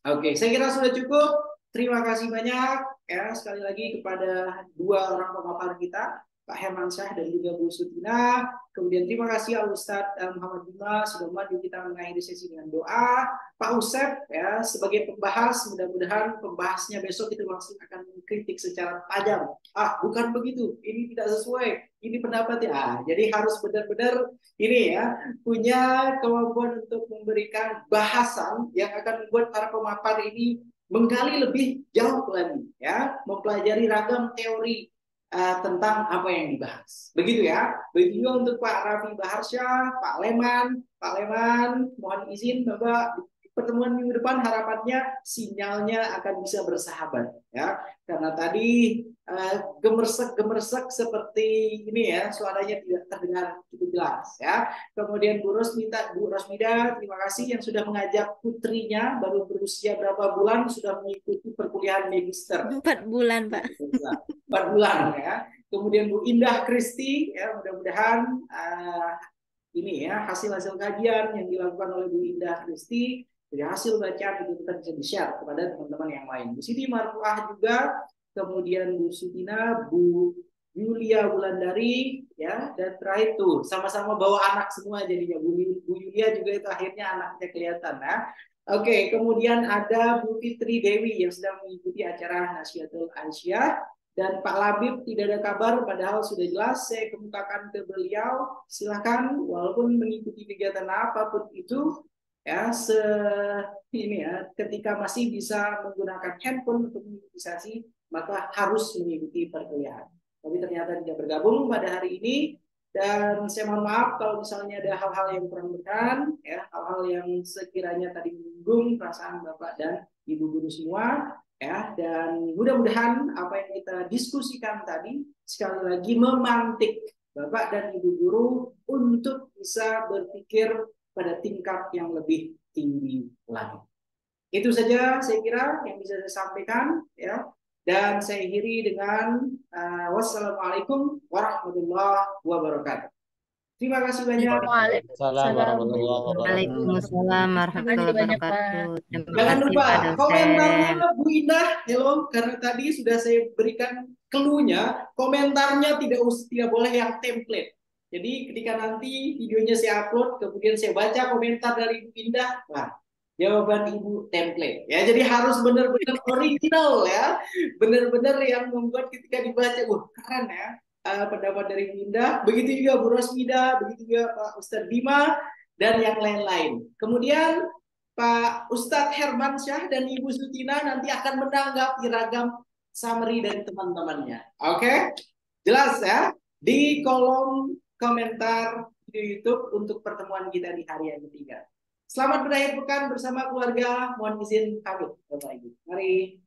Oke, saya kira sudah cukup. Terima kasih banyak ya sekali lagi kepada 2 orang pemaparan kita, Pak Hermansyah dan juga Bu Sutina. Kemudian terima kasih Ustadz Muhammad Bima sudah membantu kita mengakhiri sesi dengan doa. Pak Usep ya sebagai pembahas, mudah-mudahan pembahasnya besok itu langsung akan mengkritik secara tajam. Bukan begitu, ini tidak sesuai, ini pendapatnya. Jadi harus benar-benar ini ya punya kemampuan untuk memberikan bahasan yang akan membuat para pemapar ini menggali lebih jauh lagi ya, mempelajari ragam teori tentang apa yang dibahas. Begitu ya. Begitu juga untuk Pak Raffi Baharsyah, Pak Leman, mohon izin Bapak, pertemuan minggu depan harapannya sinyalnya akan bisa bersahabat ya. Karena tadi gemersek-gemersek seperti ini ya, suaranya tidak terdengar cukup jelas ya. Kemudian Bu Rosmida, terima kasih yang sudah mengajak putrinya baru berusia berapa bulan sudah mengikuti perkuliahan magister. 4 bulan, Pak. 4 bulan ya. Kemudian Bu Indah Kristi ya, mudah-mudahan ini ya hasil-hasil kajian yang dilakukan oleh Bu Indah Kristi dari hasil bacaan itu kita bisa di-share kepada teman-teman yang lain. Bu Siti Marfuah juga, kemudian Bu Sutina, Bu Yulia Wulandari ya, dan terakhir tuh sama-sama bawa anak semua jadinya. Bu Yulia juga itu akhirnya anaknya kelihatan ya. Oke, kemudian ada Bu Fitri Dewi yang sedang mengikuti acara Nasihatul Aisyah. Dan Pak Labib tidak ada kabar, padahal sudah jelas saya kemukakan ke beliau. Silakan, walaupun mengikuti kegiatan apapun itu, ya, ini ya, ketika masih bisa menggunakan handphone untuk mengikuti, maka harus mengikuti perkuliahan. Tapi ternyata tidak bergabung pada hari ini, dan saya mohon maaf kalau misalnya ada hal-hal yang kurang berkenan, ya, hal-hal yang sekiranya tadi menyinggung perasaan Bapak dan Ibu guru semua. Ya, dan mudah-mudahan apa yang kita diskusikan tadi sekali lagi memantik Bapak dan Ibu guru untuk bisa berpikir pada tingkat yang lebih tinggi lagi. Itu saja saya kira yang bisa saya sampaikan ya. Dan saya akhiri dengan wassalamualaikum warahmatullahi wabarakatuh. Terima kasih banyak. Waalaikumsalam warahmatullahi wabarakatuh. Waalaikumsalam warahmatullahi banyak, wabarakatuh. Terima Jangan kasih lupa Pak dosen. komentarnya Bu Indah, hello, karena tadi sudah saya berikan clue-nya, komentarnya tidak boleh yang template. Jadi ketika nanti videonya saya upload, kemudian saya baca komentar dari Bu Indah, wah, jawaban Ibu template. Ya, jadi harus benar-benar original ya, benar-benar yang membuat ketika dibaca, wah keren ya. Pendapat dari Bu Indah, begitu juga Bu Rosmida, begitu juga Pak Ustadz Bima, dan yang lain-lain. Kemudian Pak Ustadz Hermansyah dan Ibu Sutina nanti akan menanggapi ragam summary dari teman-temannya. Oke? Jelas ya? Di kolom komentar di YouTube untuk pertemuan kita di hari yang ketiga. Selamat berakhir pekan bersama keluarga. Mohon izin pamit, Bapak Ibu. Mari.